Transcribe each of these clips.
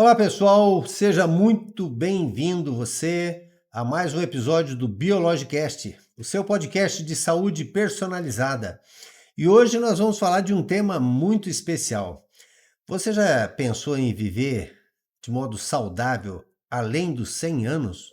Olá pessoal, seja muito bem-vindo você a mais um episódio do Biologicast, o seu podcast de saúde personalizada. E hoje nós vamos falar de um tema muito especial. Você já pensou em viver de modo saudável além dos 100 anos?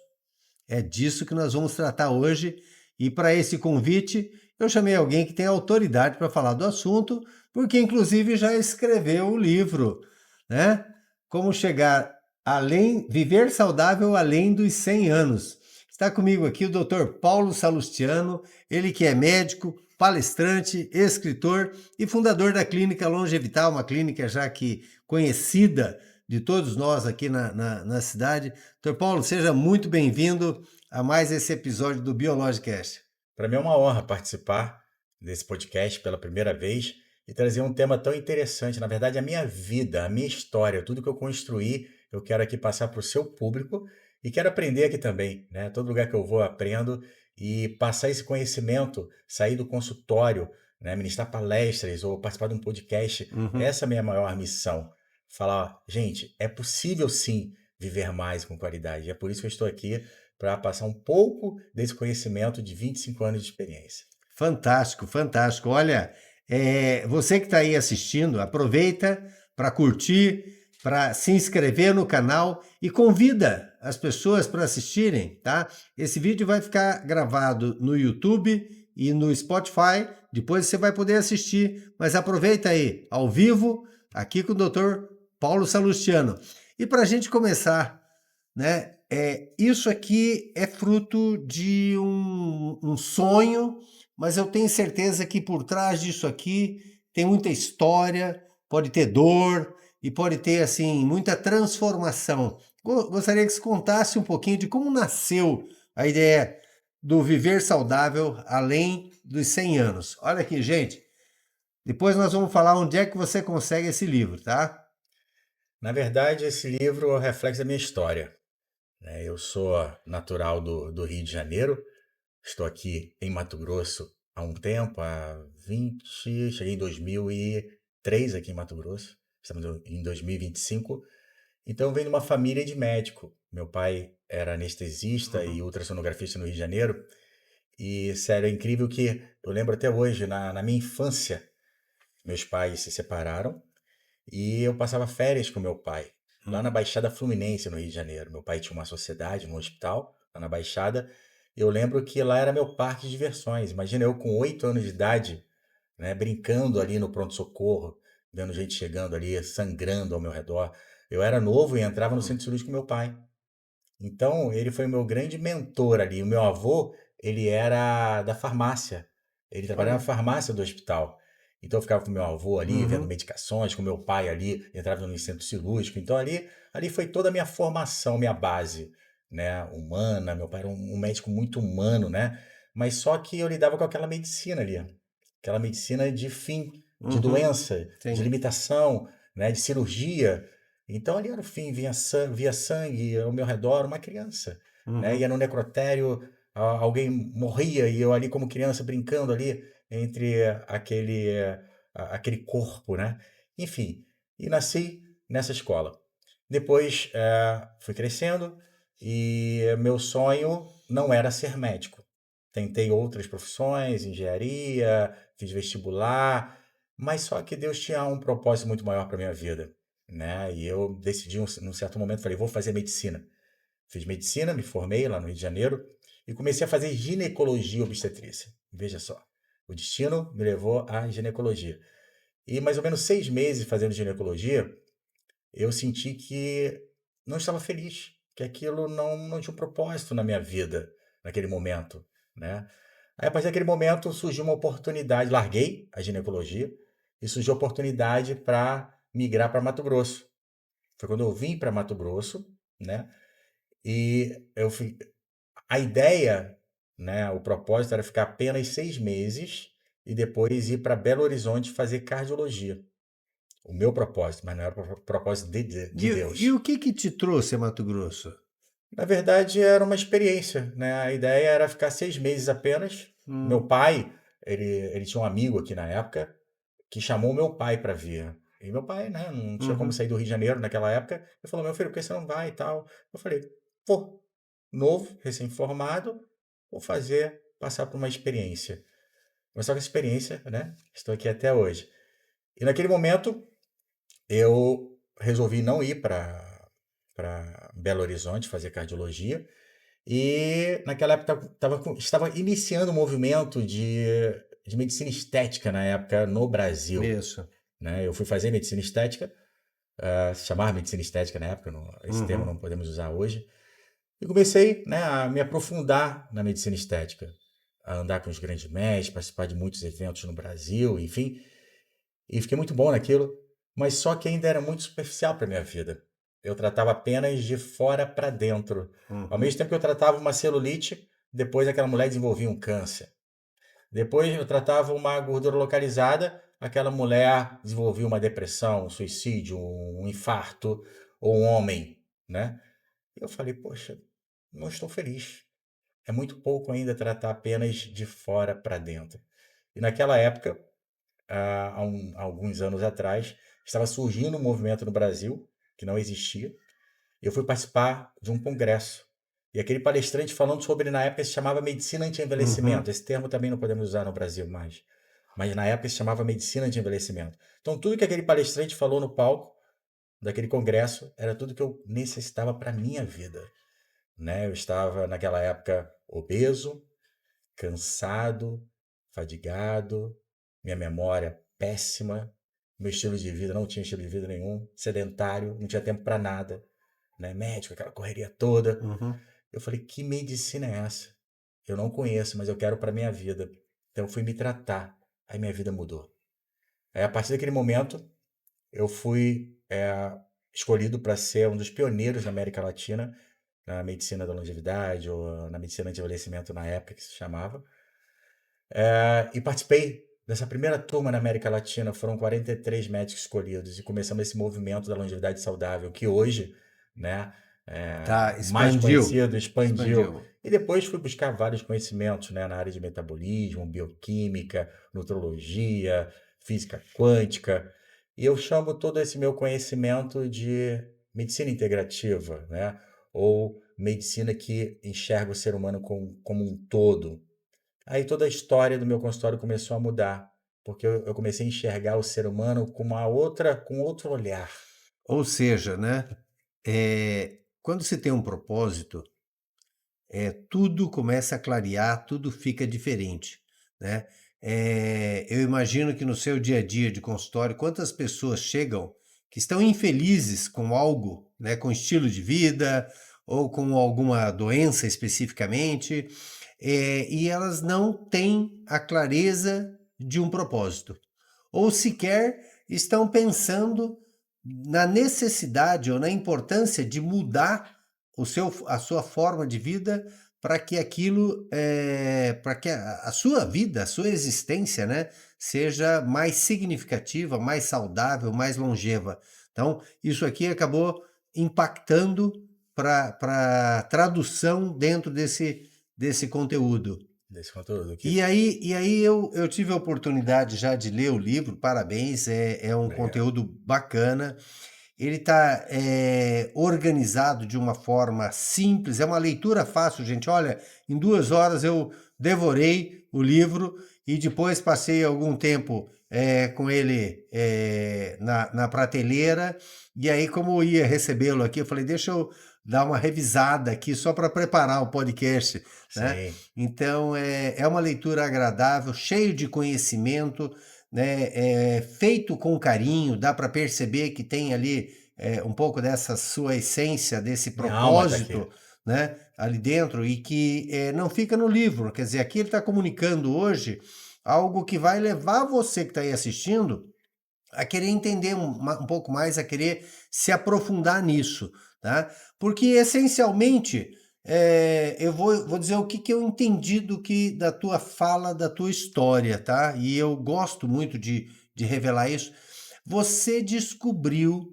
É disso que nós vamos tratar hoje e para esse convite eu chamei alguém que tem autoridade para falar do assunto, porque inclusive já escreveu o livro, né? Como chegar além, viver saudável além dos 100 anos. Está comigo aqui o Dr. Paulo Salustiano, ele que é médico, palestrante, escritor e fundador da Clínica Longevital, uma clínica já que conhecida de todos nós aqui na cidade. Dr. Paulo, seja muito bem-vindo a mais esse episódio do Biologicast. Para mim é uma honra participar desse podcast pela primeira vez e trazer um tema tão interessante. Na verdade, a minha vida, a minha história, tudo que eu construí, eu quero aqui passar para o seu público e quero aprender aqui também, né? Todo lugar que eu vou, eu aprendo e passar esse conhecimento, sair do consultório, né? Ministrar palestras ou participar de um podcast. Essa é a minha maior missão. Falar, gente, é possível sim viver mais com qualidade. É por isso que eu estou aqui para passar um pouco desse conhecimento de 25 anos de experiência. Fantástico, fantástico. Olha, você que está aí assistindo, aproveita para curtir, para se inscrever no canal e convida as pessoas para assistirem, tá? Esse vídeo vai ficar gravado no YouTube e no Spotify, depois você vai poder assistir, mas aproveita aí, ao vivo, aqui com o Dr. Paulo Salustiano. E para a gente começar, né? Isso aqui é fruto de um sonho, mas eu tenho certeza que por trás disso aqui tem muita história, pode ter dor e pode ter assim muita transformação. Gostaria que você contasse um pouquinho de como nasceu a ideia do viver saudável além dos 100 anos. Olha aqui, gente. Depois nós vamos falar onde é que você consegue esse livro, tá? Na verdade, esse livro é o reflexo da minha história, né? Eu sou natural do Rio de Janeiro, estou aqui em Mato Grosso há um tempo, cheguei em 2003 aqui em Mato Grosso, estamos em 2025. Então, eu venho de uma família de médico. Meu pai era anestesista e ultrassonografista no Rio de Janeiro. E, sério, é incrível que eu lembro até hoje, na minha infância, meus pais se separaram e eu passava férias com meu pai, lá na Baixada Fluminense, no Rio de Janeiro. Meu pai tinha uma sociedade, um hospital, lá na Baixada. Eu lembro que lá era meu parque de diversões. Imagina eu com 8 anos de idade, né, brincando ali no pronto-socorro, vendo gente chegando ali, sangrando ao meu redor. Eu era novo e entrava no centro cirúrgico com meu pai. Então, ele foi o meu grande mentor ali. O meu avô, ele era da farmácia. Ele trabalhava na Olha. farmácia do hospital. Então, eu ficava com meu avô ali, vendo Uhum. medicações, com meu pai ali, entrava no centro cirúrgico. Então, ali foi toda a minha formação, minha base, né, humana. Meu pai era um médico muito humano, né? Mas só que eu lidava com aquela medicina ali, aquela medicina de fim, de Uhum. doença, de Sim. limitação, né, de cirurgia. Então ali era o fim, via sangue ao meu redor, uma criança, né? Uhum. Ia no necrotério, alguém morria e eu ali como criança brincando ali entre aquele corpo, né? Enfim, e nasci nessa escola. Depois fui crescendo e meu sonho não era ser médico. Tentei outras profissões, engenharia, fiz vestibular, mas só que Deus tinha um propósito muito maior para minha vida, né? E eu decidi, num certo momento, falei, vou fazer medicina. Fiz medicina, me formei lá no Rio de Janeiro e comecei a fazer ginecologia e obstetrícia. Veja só, o destino me levou à ginecologia. E mais ou menos 6 meses fazendo ginecologia, eu senti que não estava feliz, que aquilo não tinha um propósito na minha vida, naquele momento, né? Aí, a partir daquele momento, surgiu uma oportunidade, larguei a ginecologia e surgiu a oportunidade para migrar para Mato Grosso. Foi quando eu vim para Mato Grosso, né? E a ideia, né, o propósito era ficar apenas 6 meses e depois ir para Belo Horizonte fazer cardiologia. O meu propósito, mas não era o propósito de E Deus. o que te trouxe a Mato Grosso? Na verdade, era uma experiência, né? A ideia era ficar 6 meses apenas. Meu Hum. pai, ele tinha um amigo aqui na época que chamou meu pai para vir. E meu pai, né, não tinha como Uhum. sair do Rio de Janeiro naquela época. Ele falou: "Meu filho, por que você não vai e tal?" Eu falei: "Vou, novo, recém-formado, vou fazer, passar por uma experiência." Mas só que essa experiência, né, estou aqui até hoje. E naquele momento eu resolvi não ir para Belo Horizonte fazer cardiologia. E naquela época estava iniciando um movimento de medicina estética na época no Brasil, Isso. né? Eu fui fazer medicina estética, se chamava medicina estética na época, esse termo Uhum. não podemos usar hoje. E comecei, né, a me aprofundar na medicina estética, a andar com os grandes mestres, participar de muitos eventos no Brasil, enfim. E fiquei muito bom naquilo, mas só que ainda era muito superficial para minha vida. Eu tratava apenas de fora para dentro. Ao Uhum. mesmo tempo que eu tratava uma celulite, depois aquela mulher desenvolvia um câncer. Depois eu tratava uma gordura localizada, aquela mulher desenvolvia uma depressão, um suicídio, um infarto, ou um homem, né? E eu falei, poxa, não estou feliz. É muito pouco ainda tratar apenas de fora para dentro. E naquela época, há alguns anos atrás, estava surgindo um movimento no Brasil que não existia. Eu fui participar de um congresso. E aquele palestrante falando sobre, na época, se chamava medicina anti-envelhecimento. Uhum. Esse termo também não podemos usar no Brasil mais. Mas na época se chamava medicina anti-envelhecimento. Então, tudo que aquele palestrante falou no palco daquele congresso era tudo que eu necessitava para a minha vida, né? Eu estava, naquela época, obeso, cansado, fadigado, minha memória péssima, meu estilo de vida não tinha estilo de vida nenhum, sedentário, não tinha tempo para nada, né? Médico, aquela correria toda. Uhum. Eu falei, que medicina é essa? Eu não conheço, mas eu quero para minha vida. Então eu fui me tratar. Aí minha vida mudou. Aí, a partir daquele momento, eu fui escolhido para ser um dos pioneiros na América Latina na medicina da longevidade ou na medicina de envelhecimento na época que se chamava. E participei dessa primeira turma na América Latina. Foram 43 médicos escolhidos e começamos esse movimento da longevidade saudável, que hoje, né, Tá, mais expandiu. conhecido, expandiu. Expandiu. E depois fui buscar vários conhecimentos, né, na área de metabolismo, bioquímica, nutrologia, física quântica. E eu chamo todo esse meu conhecimento de medicina integrativa, né, ou medicina que enxerga o ser humano como um todo. Aí toda a história do meu consultório começou a mudar, porque eu comecei a enxergar o ser humano com outro olhar. Ou seja, né, quando se tem um propósito, tudo começa a clarear, tudo fica diferente, né. Eu imagino que no seu dia a dia de consultório, quantas pessoas chegam que estão infelizes com algo, né, com estilo de vida ou com alguma doença especificamente, e elas não têm a clareza de um propósito, ou sequer estão pensando na necessidade ou na importância de mudar a sua forma de vida para que aquilo, para que a sua vida, a sua existência, né, seja mais significativa, mais saudável, mais longeva. Então, isso aqui acabou impactando para tradução dentro desse conteúdo. Desse conteúdo aqui. E aí eu tive a oportunidade já de ler o livro, parabéns, é um Obrigado. conteúdo bacana. Ele está organizado de uma forma simples, é uma leitura fácil, gente. Olha, em 2 horas eu devorei o livro e depois passei algum tempo, com ele, na prateleira, e aí como eu ia recebê-lo aqui, eu falei: "Deixa eu dar uma revisada aqui só para preparar o podcast", né. Sim, Então é uma leitura agradável, cheio de conhecimento, né, feito com carinho, dá para perceber que tem ali, um pouco dessa sua essência, desse minha alma está aqui. propósito, né, ali dentro e que, não fica no livro. Quer dizer, aqui ele está comunicando hoje algo que vai levar você que está aí assistindo a querer entender um pouco mais, a querer se aprofundar nisso, tá? Porque essencialmente, eu vou dizer o que que eu entendi da tua fala, da tua história, tá? E eu gosto muito de revelar isso. Você descobriu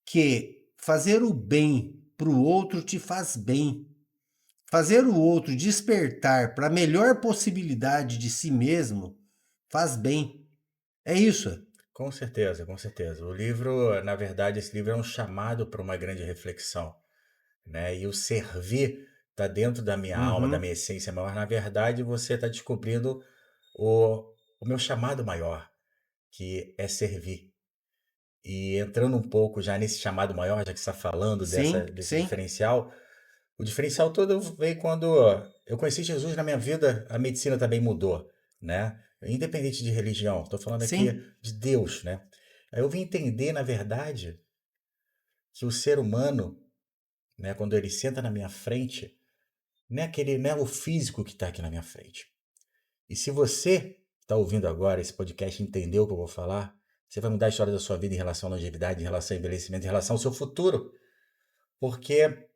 que fazer o bem para o outro te faz bem. Fazer o outro despertar para a melhor possibilidade de si mesmo faz bem. É isso. Com certeza, com certeza. O livro, na verdade, esse livro é um chamado para uma grande reflexão, né? E o servir está dentro da minha alma, da Uhum. minha essência maior. Na verdade, você está descobrindo o meu chamado maior, que é servir. E entrando um pouco já nesse chamado maior, já que você está falando Sim, desse sim, diferencial, o diferencial todo veio quando eu conheci Jesus na minha vida, a medicina também mudou, né? Independente de religião, estou falando aqui sim. de Deus, né? Aí eu vim entender, na verdade, que o ser humano, né, quando ele senta na minha frente, não é o físico que está aqui na minha frente. E se você está ouvindo agora esse podcast e entendeu o que eu vou falar, você vai mudar a história da sua vida em relação à longevidade, em relação ao envelhecimento, em relação ao seu futuro. Porque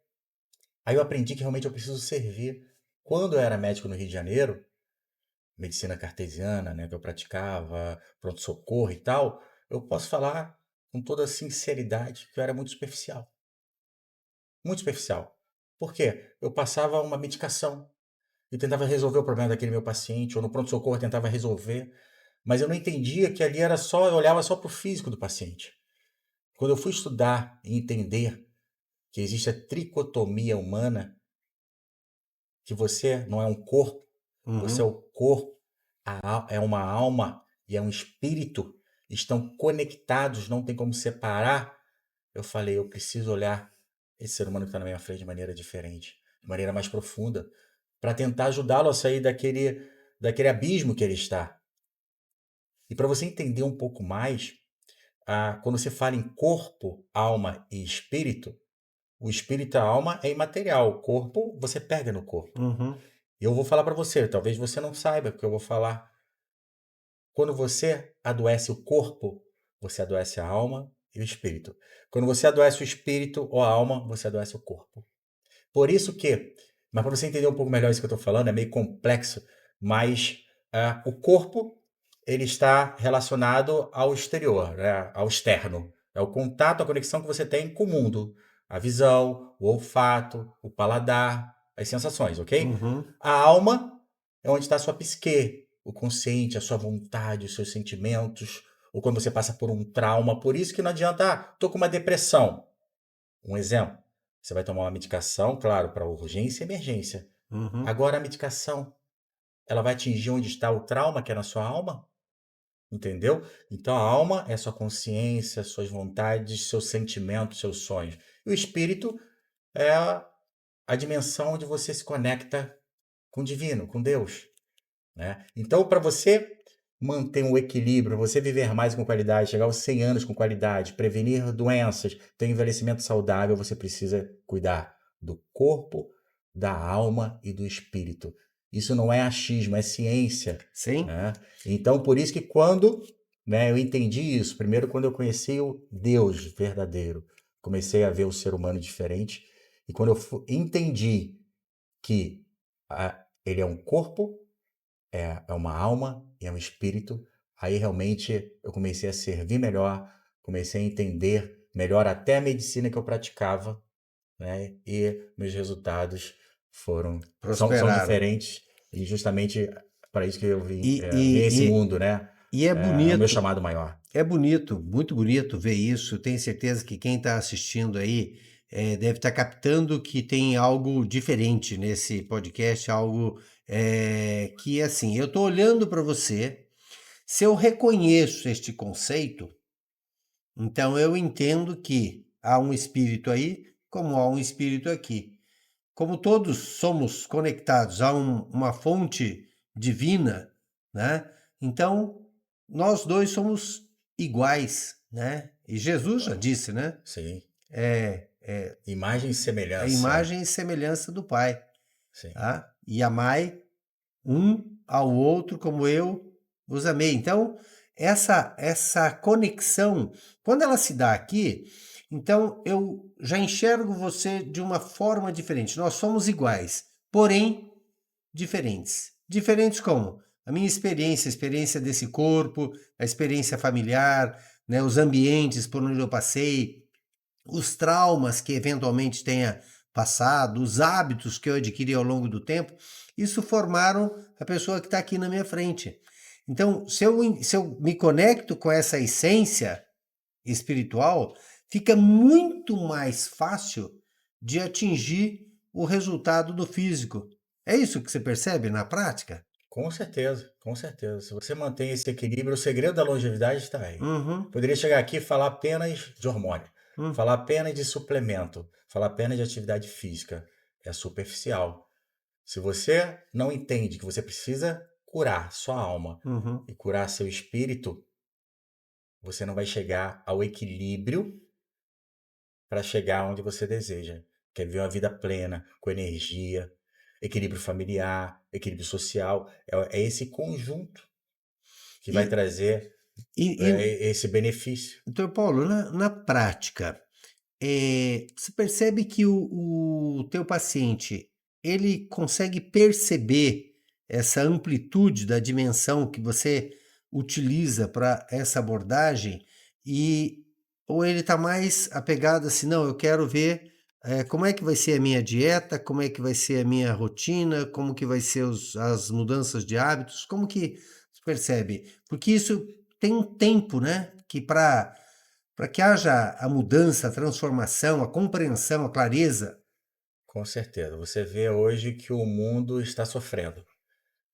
aí eu aprendi que realmente eu preciso servir. Quando eu era médico no Rio de Janeiro, medicina cartesiana, né, que eu praticava, pronto-socorro e tal, eu posso falar com toda sinceridade que eu era muito superficial. Muito superficial. Por quê? Eu passava uma medicação e tentava resolver o problema daquele meu paciente, ou no pronto-socorro eu tentava resolver, mas eu não entendia que ali era só, eu olhava só para o físico do paciente. Quando eu fui estudar e entender que existe a tricotomia humana, que você não é um corpo, você é Uhum. o corpo, é uma alma e é um espírito, estão conectados, não tem como separar. Eu falei, eu preciso olhar esse ser humano que está na minha frente de maneira diferente, de maneira mais profunda, para tentar ajudá-lo a sair daquele abismo que ele está. E para você entender um pouco mais, quando você fala em corpo, alma e espírito, o espírito e a alma é imaterial, o corpo você pega no corpo. Uhum. E eu vou falar para você, talvez você não saiba, porque eu vou falar. Quando você adoece o corpo, você adoece a alma e o espírito. Quando você adoece o espírito ou a alma, você adoece o corpo. Por isso que, mas para você entender um pouco melhor isso que eu estou falando, é meio complexo, mas o corpo ele está relacionado ao exterior, né, ao externo. É o contato, a conexão que você tem com o mundo. A visão, o olfato, o paladar, as sensações, ok? Uhum. A alma é onde está a sua psique, o consciente, a sua vontade, os seus sentimentos, ou quando você passa por um trauma. Por isso que não adianta, estou com uma depressão. Um exemplo, você vai tomar uma medicação, claro, para urgência e emergência. Uhum. Agora a medicação, ela vai atingir onde está o trauma, que é na sua alma? Entendeu? Então a alma é sua consciência, suas vontades, seus sentimentos, seus sonhos. E o espírito é a dimensão onde você se conecta com o divino, com Deus, né? Então, para você manter um equilíbrio, você viver mais com qualidade, chegar aos 100 anos com qualidade, prevenir doenças, ter um envelhecimento saudável, você precisa cuidar do corpo, da alma e do espírito. Isso não é achismo, é ciência, Sim. né? Então, por isso que quando, né, eu entendi isso, primeiro quando eu conheci o Deus verdadeiro, comecei a ver o ser humano diferente, e quando eu entendi que ele é um corpo, é uma alma e é um espírito. Aí realmente eu comecei a servir melhor, comecei a entender melhor até a medicina que eu praticava, né? E meus resultados são Prosperaram. diferentes e justamente para isso que eu E, vim a esse e, mundo, né? e é É o meu bonito, chamado maior. é bonito, muito bonito ver isso. Tenho certeza que quem está assistindo aí deve estar captando que tem algo diferente nesse podcast, algo que, assim, eu estou olhando para você, se eu reconheço este conceito, então eu entendo que há um espírito aí, como há um espírito aqui. Como todos somos conectados a uma fonte divina, né? Então, nós dois somos iguais, né? E Jesus já disse, né? Sim. É Imagem e a semelhança, né? imagem e semelhança do Pai, Sim. tá? E amai um ao outro como eu os amei. Então, essa conexão, quando ela se dá aqui, então eu já enxergo você de uma forma diferente. Nós somos iguais, porém diferentes. Diferentes como? A minha experiência, a experiência desse corpo, a experiência familiar, né, os ambientes por onde eu passei, os traumas que eventualmente tenha passado, os hábitos que eu adquiri ao longo do tempo, isso formaram a pessoa que está aqui na minha frente. Então, se eu me conecto com essa essência espiritual, fica muito mais fácil de atingir o resultado do físico. É isso que você percebe na prática? Com certeza, com certeza. Se você mantém esse equilíbrio, o segredo da longevidade está aí. Uhum, Poderia chegar aqui e falar apenas de hormônio, uhum, falar apenas de suplemento, falar apenas de atividade física. É superficial. Se você não entende que você precisa curar sua alma uhum. e curar seu espírito, você não vai chegar ao equilíbrio para chegar onde você deseja. Quer viver uma vida plena, com energia, equilíbrio familiar, equilíbrio social. É esse conjunto que vai E, trazer e, esse benefício. doutor Paulo, na prática, você percebe que o teu paciente, ele consegue perceber essa amplitude da dimensão que você utiliza para essa abordagem e ou ele está mais apegado assim, não, eu quero ver como é que vai ser a minha dieta, como é que vai ser a minha rotina, como que vai ser as mudanças de hábitos, como que se percebe? Porque isso tem um tempo, né? Que para que haja a mudança, a transformação, a compreensão, a clareza. Com certeza. Você vê hoje que o mundo está sofrendo.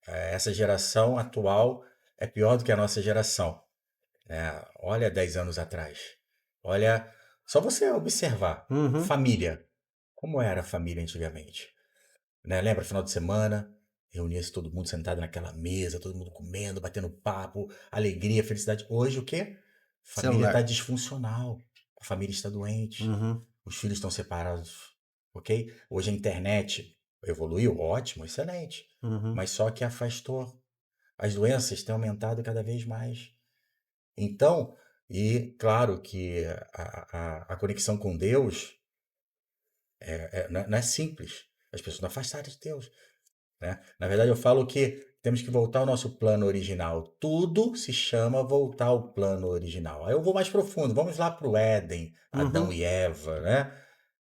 Essa geração atual é pior do que a nossa geração, né? Olha 10 anos atrás. Olha, só você observar. Uhum, Família. Como era a família antigamente? Né? Lembra, final de semana, reunia-se todo mundo sentado naquela mesa, todo mundo comendo, batendo papo, alegria, felicidade. Hoje o quê? Família está celular. disfuncional, a família está doente, Uhum, os filhos estão separados, ok? Hoje a internet evoluiu, ótimo, excelente, uhum. mas só que afastou. As doenças têm aumentado cada vez mais. Então, e claro que a conexão com Deus não é simples. As pessoas estão afastadas de Deus. Né? Na verdade, eu falo que temos que voltar ao nosso plano original. Tudo se chama voltar ao plano original. Aí eu vou mais profundo. Vamos lá para o Éden, Adão Uhum, e Eva, né?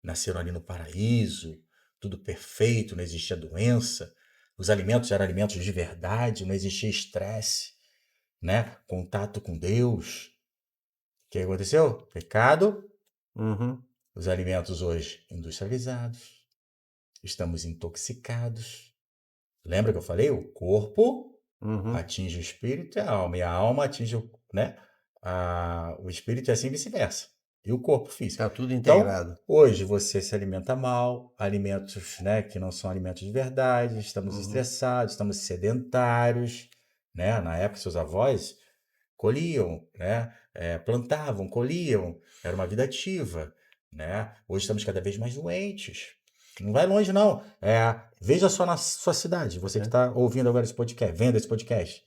Nasceram ali no paraíso, tudo perfeito, não existia doença. Os alimentos eram alimentos de verdade, não existia estresse, né? Contato com Deus. O que aconteceu? Pecado. uhum, Os alimentos hoje industrializados. Estamos intoxicados. Lembra que eu falei? O corpo uhum. atinge o espírito e a alma atinge né? O espírito e assim vice-versa. E o corpo físico. Tá tudo Então, integrado. hoje você se alimenta mal, alimentos, né, que não são alimentos de verdade, estamos Uhum. estressados, estamos sedentários, né? Na época, seus avós colhiam, né? Plantavam, colhiam, era uma vida ativa, né? Hoje estamos cada vez mais doentes. Não vai longe, não. Veja só na sua cidade, você que É. está ouvindo agora esse podcast, vendo esse podcast.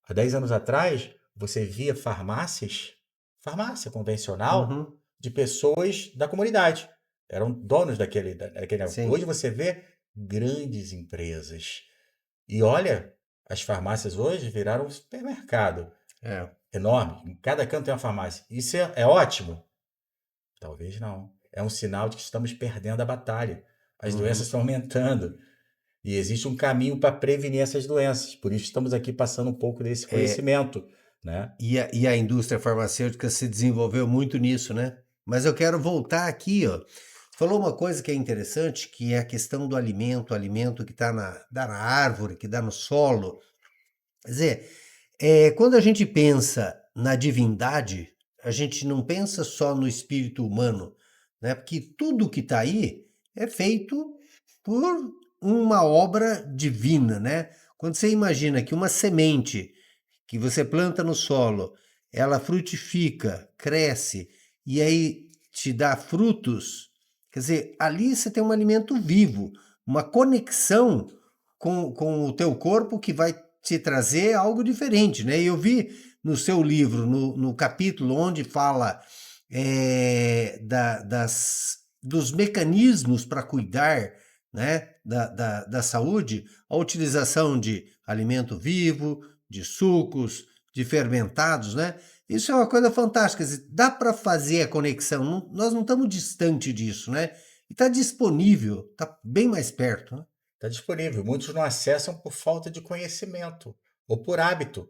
Há 10 anos atrás, você via farmácia convencional, Uhum. de pessoas da comunidade. Eram donos daquele negócio. Sim. Hoje você vê grandes empresas. E olha, as farmácias hoje viraram um supermercado É. enorme. Em cada canto tem uma farmácia. Isso é ótimo? Talvez não. É um sinal de que estamos perdendo a batalha. As doenças Uhum. estão aumentando. E existe um caminho para prevenir essas doenças. Por isso estamos aqui passando um pouco desse É, conhecimento, né? e a indústria farmacêutica se desenvolveu muito nisso, né? Mas eu quero voltar aqui, ó. Falou uma coisa que é interessante, que é a questão do alimento, o alimento que está dá na árvore, que dá no solo. Quer dizer, quando a gente pensa na divindade, a gente não pensa só no espírito humano, né? Porque tudo que está aí é feito por uma obra divina, né? Quando você imagina que uma semente que você planta no solo, ela frutifica, cresce e aí te dá frutos, quer dizer, ali você tem um alimento vivo, uma conexão com o teu corpo que vai te trazer algo diferente, né? E eu vi no seu livro, no capítulo onde fala dos mecanismos para cuidar, né, da saúde, a utilização de alimento vivo, de sucos, de fermentados, né? Isso é uma coisa fantástica. Quer dizer, dá para fazer a conexão. Nós não estamos distante disso, né? E está disponível, está bem mais perto, né? Está disponível. Muitos não acessam por falta de conhecimento. ou por hábito,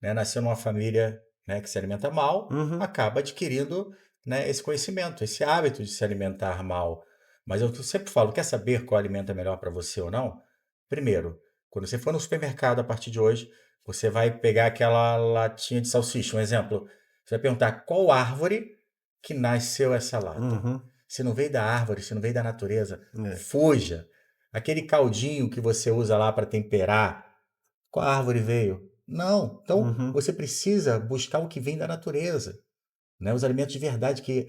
né? Nasceu numa família, né, que se alimenta mal, Uhum. acaba adquirindo, né, esse conhecimento, esse hábito de se alimentar mal. Mas eu sempre falo, quer saber qual alimento é melhor para você ou não? Primeiro, quando você for no supermercado a partir de hoje, você vai pegar aquela latinha de salsicha, um exemplo. Você vai perguntar qual árvore que nasceu essa lata. Uhum. Se não veio da árvore, se não veio da natureza, É. fuja. Aquele caldinho que você usa lá para temperar, qual árvore veio? Não. Então, Uhum. você precisa buscar o que vem da natureza, né? Os alimentos de verdade, que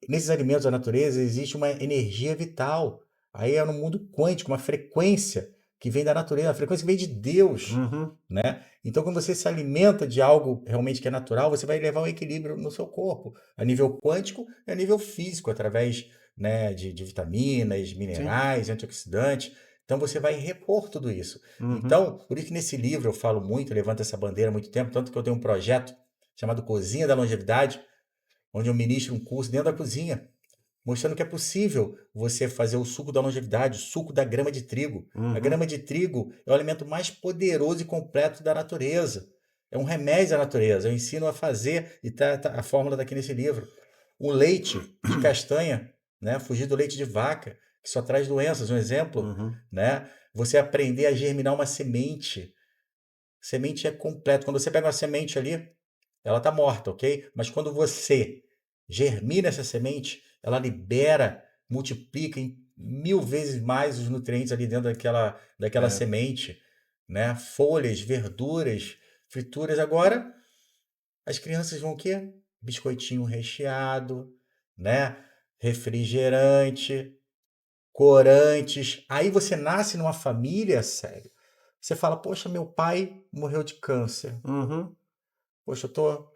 nesses alimentos da natureza existe uma energia vital. Aí é no mundo quântico, uma frequência que vem da natureza, uma frequência que vem de Deus, Uhum. né? Então, quando você se alimenta de algo realmente que é natural, você vai levar um equilíbrio no seu corpo, a nível quântico e a nível físico, através, né, de vitaminas, Sim. minerais, antioxidantes. Então, você vai repor tudo isso. Uhum. Então, por isso que nesse livro eu falo muito, levanto essa bandeira há muito tempo, tanto que eu tenho um projeto chamado Cozinha da Longevidade, onde eu ministro um curso dentro da cozinha, mostrando que é possível você fazer o suco da longevidade, o suco da grama de trigo. A Uhum. grama de trigo é o alimento mais poderoso e completo da natureza. É um remédio da natureza. Eu ensino a fazer e a fórmula está aqui nesse livro. O leite de castanha, né? Fugir do leite de vaca, que só traz doenças. Um exemplo, Uhum. né? Você aprender a germinar uma semente. Semente é completo. Quando você pega uma semente ali, ela está morta, ok? Mas quando você germina essa semente, ela libera, multiplica em 1000 vezes mais os nutrientes ali dentro daquela É. semente, né? Folhas, verduras, frituras. Agora, as crianças vão o quê? Biscoitinho recheado, né? Refrigerante, corantes. Aí você nasce numa família, sério. Você fala, poxa, meu pai morreu de câncer. Uhum. Poxa,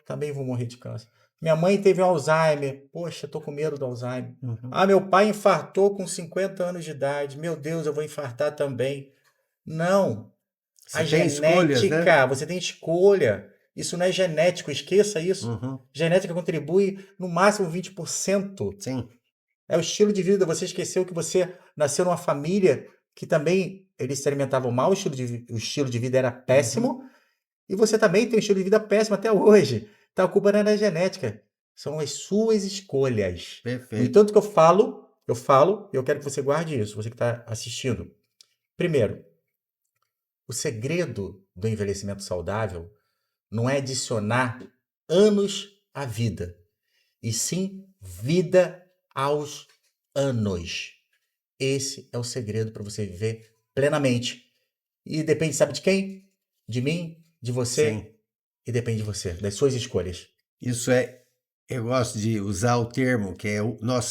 também vou morrer de câncer. Minha mãe teve Alzheimer. Poxa, eu tô com medo do Alzheimer. Uhum. Ah, meu pai infartou com 50 anos de idade. Meu Deus, eu vou infartar também. Não. Você A tem escolhas, né? genética, você tem escolha. Isso não é genético, esqueça isso. Uhum. Genética contribui no máximo 20%. Sim. É o estilo de vida. Você esqueceu que você nasceu numa família que também eles se alimentavam mal, o estilo de vida era Uhum. péssimo. E você também tem um estilo de vida péssimo até hoje. Então a culpa não é da genética. São as suas escolhas. No Perfeito. entanto que e eu quero que você guarde isso, você que está assistindo. Primeiro, o segredo do envelhecimento saudável não é adicionar anos à vida, e sim vida aos anos. Esse é o segredo para você viver plenamente. E depende, sabe de quem? De mim, de você, Sim. e depende de você, das suas escolhas. Isso é, eu gosto de usar o termo que é nós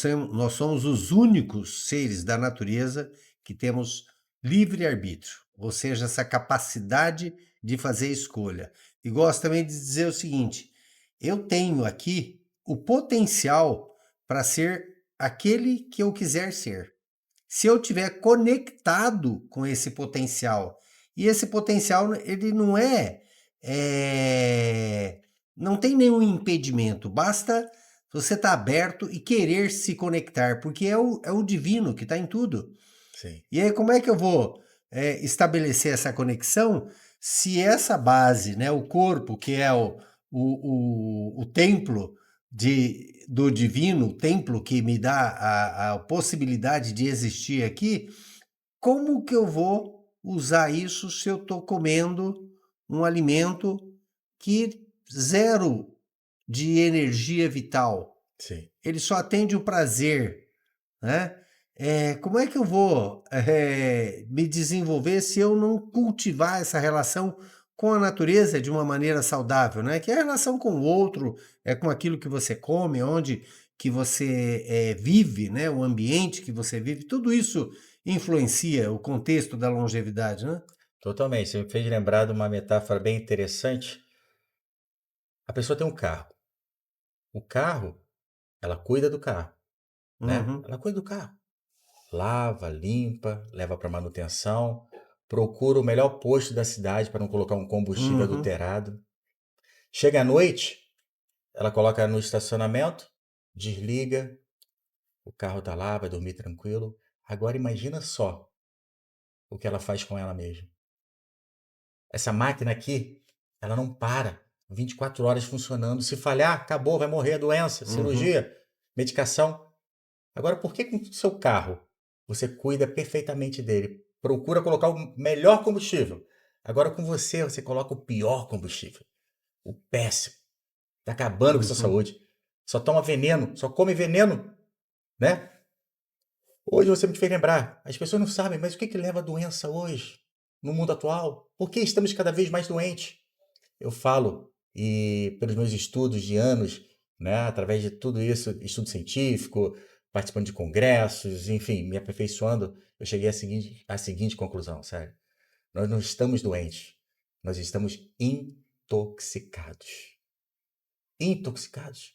somos os únicos seres da natureza que temos livre arbítrio, ou seja, essa capacidade de fazer escolha. E gosto também de dizer o seguinte: eu tenho aqui o potencial para ser aquele que eu quiser ser. Se eu tiver conectado com esse potencial, e esse potencial ele não é não tem nenhum impedimento, basta você estar aberto e querer se conectar, porque é o divino que está em tudo. Sim, E aí, como é que eu vou estabelecer essa conexão se essa base, né, o corpo, que é o templo do divino, o templo que me dá a possibilidade de existir aqui, como que eu vou usar isso se eu estou comendo um alimento que zero de energia vital? sim. Ele só atende o prazer, né? Como é que eu vou me desenvolver se eu não cultivar essa relação com a natureza de uma maneira saudável, né? Que é a relação com o outro, é com aquilo que você come, onde que você vive, né? O ambiente que você vive, tudo isso influencia o contexto da longevidade, né? Totalmente. Você me fez lembrar de uma metáfora bem interessante. A pessoa tem um carro. O carro, ela cuida do carro, né? Uhum, Ela cuida do carro. Lava, limpa, leva para manutenção, procura o melhor posto da cidade para não colocar um combustível uhum. adulterado. Chega à noite, ela coloca no estacionamento, desliga, o carro tá lá, vai dormir tranquilo. Agora imagina só o que ela faz com ela mesma. Essa máquina aqui, ela não para. 24 horas funcionando. Se falhar, acabou, vai morrer a doença, Uhum. cirurgia, medicação. Agora, por que com o seu carro você cuida perfeitamente dele? Procura colocar o melhor combustível. Agora com você coloca o pior combustível, o péssimo. Está acabando com a sua Uhum. saúde. Só toma veneno, só come veneno, né? Hoje você me fez lembrar, as pessoas não sabem, mas o que leva à doença hoje, no mundo atual? Por que estamos cada vez mais doentes? Eu falo, e pelos meus estudos de anos, né, através de tudo isso, estudo científico, participando de congressos, enfim, me aperfeiçoando, eu cheguei à seguinte conclusão, sério. Nós não estamos doentes, nós estamos intoxicados. Intoxicados.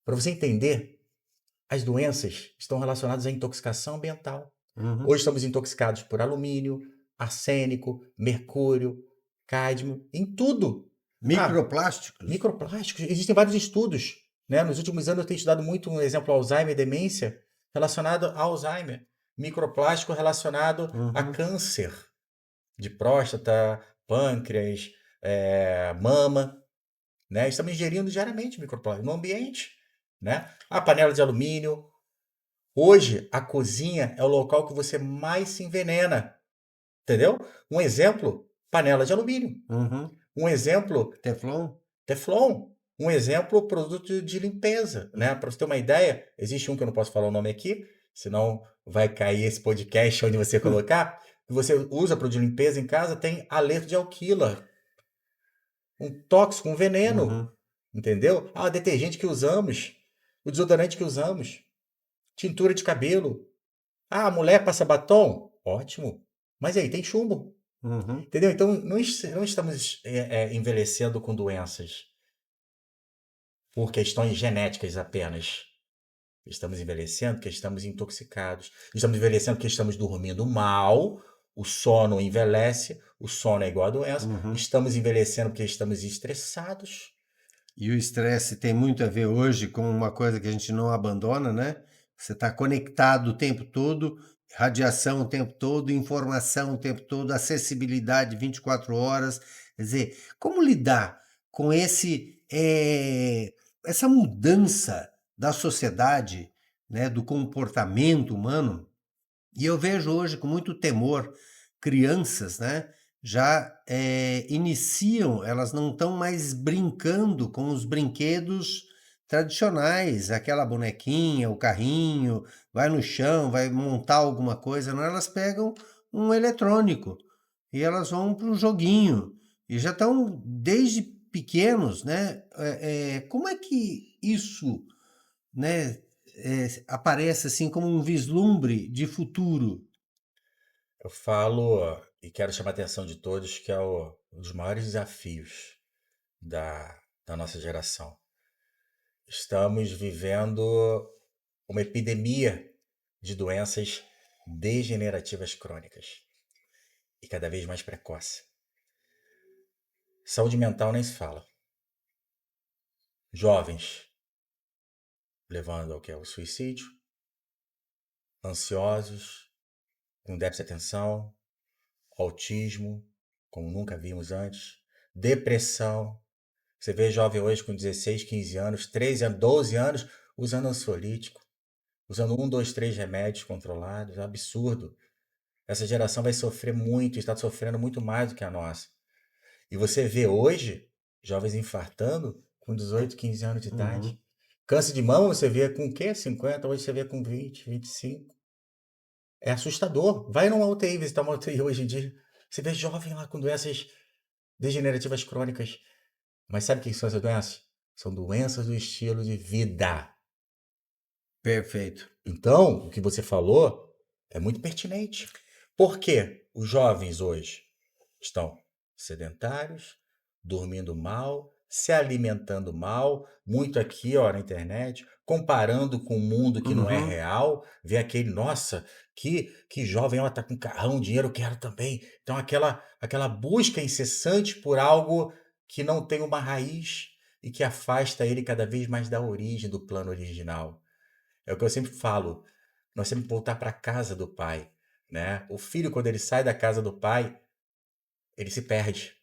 Para você entender, as doenças estão relacionadas à intoxicação ambiental. Uhum. Hoje estamos intoxicados por alumínio, arsênico, mercúrio, cádmio, em tudo. Ah, Microplásticos. microplásticos, existem vários estudos, né? Nos últimos anos eu tenho estudado muito um exemplo Alzheimer e demência relacionado a Alzheimer, microplástico relacionado a Uhum. câncer de próstata, pâncreas, mama, né? Estamos ingerindo diariamente microplástico no ambiente, né? A panela de alumínio. Hoje a cozinha é o local que você mais se envenena, entendeu? Um exemplo, panela de alumínio. Uhum. Um exemplo, Teflon? Teflon. Um exemplo, produto de limpeza, né? Para você ter uma ideia, existe um que eu não posso falar o nome aqui, senão vai cair esse podcast onde você colocar. Que você usa produto de limpeza em casa, tem haleto de alquila, um tóxico, um veneno, Uhum. entendeu? Ah, detergente que usamos, o desodorante que usamos, tintura de cabelo. Ah, a mulher passa batom? Ótimo. Mas e aí, tem chumbo, Uhum. entendeu? Então, não estamos envelhecendo com doenças por questões genéticas apenas. Estamos envelhecendo porque estamos intoxicados. Estamos envelhecendo porque estamos dormindo mal. O sono envelhece. O sono é igual a doença. Uhum. Estamos envelhecendo porque estamos estressados. E o estresse tem muito a ver hoje com uma coisa que a gente não abandona, né? Você está conectado o tempo todo, radiação o tempo todo, informação o tempo todo, acessibilidade 24 horas. Quer dizer, como lidar com essa mudança da sociedade, né, do comportamento humano? E eu vejo hoje com muito temor crianças, né, já iniciam, elas não estão mais brincando com os brinquedos tradicionais, aquela bonequinha, o carrinho, vai no chão, vai montar alguma coisa, não, elas pegam um eletrônico e elas vão para o joguinho e já estão desde pequenos, né? Como é que isso, né, aparece assim como um vislumbre de futuro? Eu falo e quero chamar a atenção de todos que é um dos maiores desafios da nossa geração. Estamos vivendo uma epidemia de doenças degenerativas crônicas e cada vez mais precoce. Saúde mental nem se fala. Jovens levando ao que é o suicídio, ansiosos, com déficit de atenção, autismo, como nunca vimos antes, depressão. Você vê jovem hoje com 16, 15 anos, 13 anos, 12 anos, usando ansiolítico, usando 1, 2, 3 remédios controlados, é um absurdo. Essa geração vai sofrer muito, está sofrendo muito mais do que a nossa. E você vê hoje jovens infartando com 18, 15 anos de idade. Uhum. Câncer de mama você vê com o quê? 50, hoje você vê com 20, 25. É assustador. Vai numa UTI, visitar uma UTI hoje em dia. Você vê jovem lá com doenças degenerativas crônicas. Mas sabe o que são essas doenças? São doenças do estilo de vida. Perfeito. Então, o que você falou é muito pertinente. Por quê? Os jovens hoje estão sedentários, dormindo mal, se alimentando mal, muito aqui, ó, na internet, comparando com o mundo que não é Uhum. real, vê aquele, nossa, que jovem, ela tá com carrão, dinheiro, eu quero também. Então, aquela busca incessante por algo que não tem uma raiz e que afasta ele cada vez mais da origem do plano original. É o que eu sempre falo, nós temos que voltar para a casa do pai, né? O filho, quando ele sai da casa do pai, ele se perde.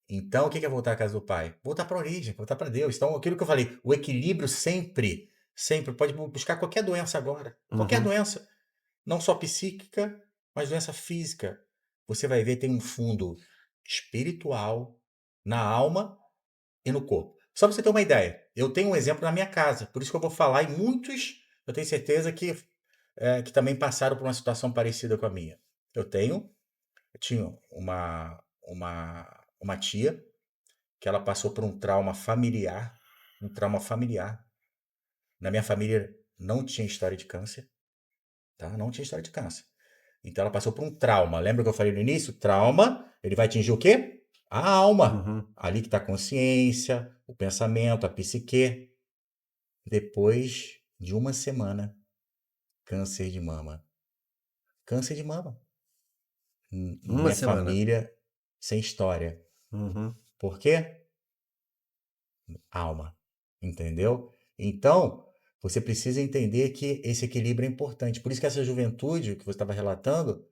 Então, o que é voltar à casa do pai? Voltar para a origem, voltar para Deus. Então, aquilo que eu falei, o equilíbrio sempre, sempre, pode buscar qualquer doença agora. Qualquer Uhum. doença. Não só psíquica, mas doença física. Você vai ver, tem um fundo espiritual na alma e no corpo. Só para você ter uma ideia, eu tenho um exemplo na minha casa, por isso que eu vou falar, e muitos, eu tenho certeza que também passaram por uma situação parecida com a minha. Eu tinha uma tia que ela passou por um trauma familiar. Na minha família não tinha história de câncer, tá? Não tinha história de câncer. Então ela passou por um trauma. Lembra que eu falei no início? Trauma, ele vai atingir o quê? A alma. Uhum. Ali que está a consciência, o pensamento, a psique. Depois de uma semana, câncer de mama. Câncer de mama. Uma Minha semana. família sem história. Uhum. Por quê? Alma. Entendeu? Então, você precisa entender que esse equilíbrio é importante. Por isso que essa juventude que você estava relatando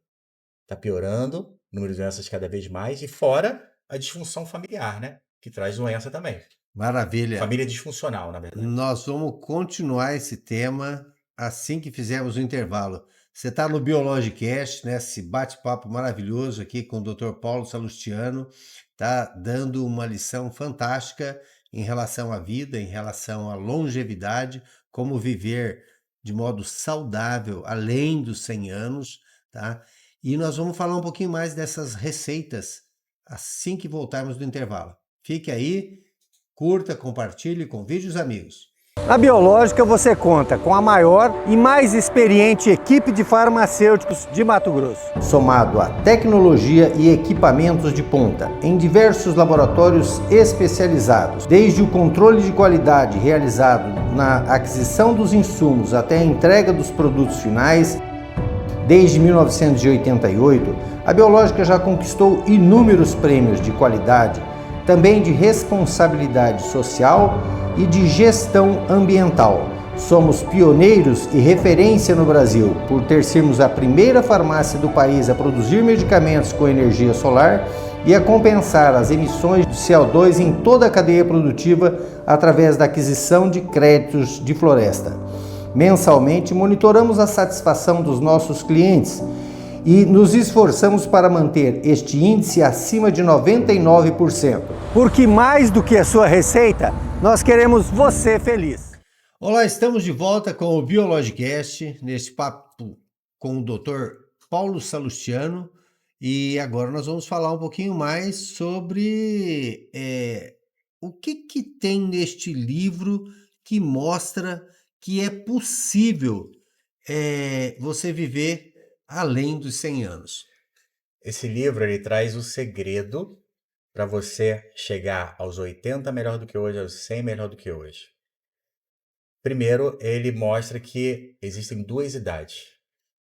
está piorando, o número de doenças cada vez mais, e fora a disfunção familiar, né? Que traz doença também. Maravilha. Família disfuncional, na verdade. Nós vamos continuar esse tema assim que fizermos o intervalo. Você está no Biologicast, né? Esse bate-papo maravilhoso aqui com o Dr. Paulo Salustiano, tá dando uma lição fantástica em relação à vida, em relação à longevidade, como viver de modo saudável além dos 100 anos, tá? E nós vamos falar um pouquinho mais dessas receitas assim que voltarmos do intervalo. Fique aí. Curta, compartilhe, convide os amigos. Na Biológica você conta com a maior e mais experiente equipe de farmacêuticos de Mato Grosso. Somado a tecnologia e equipamentos de ponta, em diversos laboratórios especializados, desde o controle de qualidade realizado na aquisição dos insumos até a entrega dos produtos finais. Desde 1988, a Biológica já conquistou inúmeros prêmios de qualidade, também de responsabilidade social e de gestão ambiental. Somos pioneiros e referência no Brasil por sermos a primeira farmácia do país a produzir medicamentos com energia solar e a compensar as emissões de CO2 em toda a cadeia produtiva através da aquisição de créditos de floresta. Mensalmente, monitoramos a satisfação dos nossos clientes e nos esforçamos para manter este índice acima de 99%. Porque mais do que a sua receita, nós queremos você feliz. Olá, estamos de volta com o Biologicast, nesse papo com o Dr. Paulo Salustiano, e agora nós vamos falar um pouquinho mais sobre o que tem neste livro que mostra que é possível você viver além dos 100 anos. Esse livro, ele traz o segredo para você chegar aos 80 melhor do que hoje, aos 100 melhor do que hoje. Primeiro, ele mostra que existem duas idades.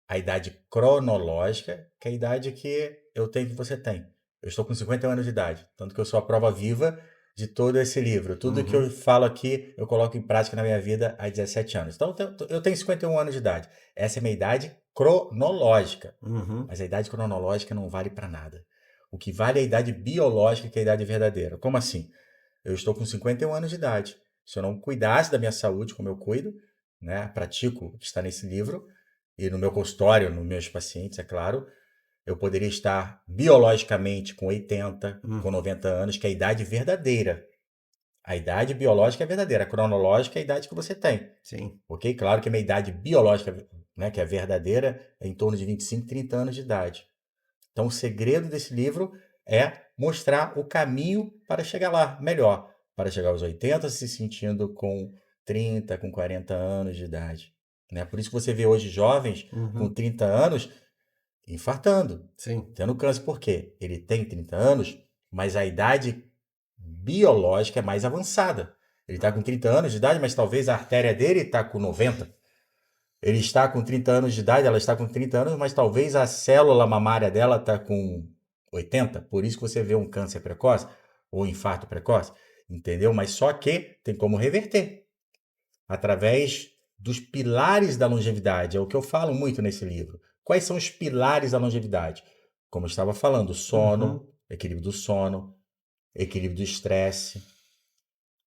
A idade cronológica, que é a idade que eu tenho que você tem. Eu estou com 51 anos de idade, tanto que eu sou a prova viva de todo esse livro. Tudo que eu falo aqui, eu coloco em prática na minha vida há 17 anos. Então, eu tenho 51 anos de idade. Essa é a minha idade cronológica. Mas a idade cronológica não vale para nada. O que vale é a idade biológica, que é a idade verdadeira. Como assim? Eu estou com 51 anos de idade. Se eu não cuidasse da minha saúde como eu cuido, né, pratico o que está nesse livro, e no meu consultório, nos meus pacientes, é claro, eu poderia estar biologicamente com 80, com 90 anos, que é a idade verdadeira. A idade biológica é verdadeira, a cronológica é a idade que você tem. Sim. Ok? Claro que a minha idade biológica, né, que é verdadeira, é em torno de 25, 30 anos de idade. Então, o segredo desse livro é mostrar o caminho para chegar lá, melhor, para chegar aos 80 se sentindo com 30, com 40 anos de idade. Né? Por isso que você vê hoje jovens com 30 anos infartando, Sim. tendo câncer. Por quê? Ele tem 30 anos, mas a idade biológica é mais avançada. Ele está com 30 anos de idade, mas talvez a artéria dele está com 90. Ele está com 30 anos de idade, ela está com 30 anos, mas talvez a célula mamária dela está com 80. Por isso que você vê um câncer precoce ou infarto precoce, entendeu? Mas só que tem como reverter através dos pilares da longevidade. É o que eu falo muito nesse livro. Quais são os pilares da longevidade? Como eu estava falando, sono, equilíbrio do sono, equilíbrio do estresse,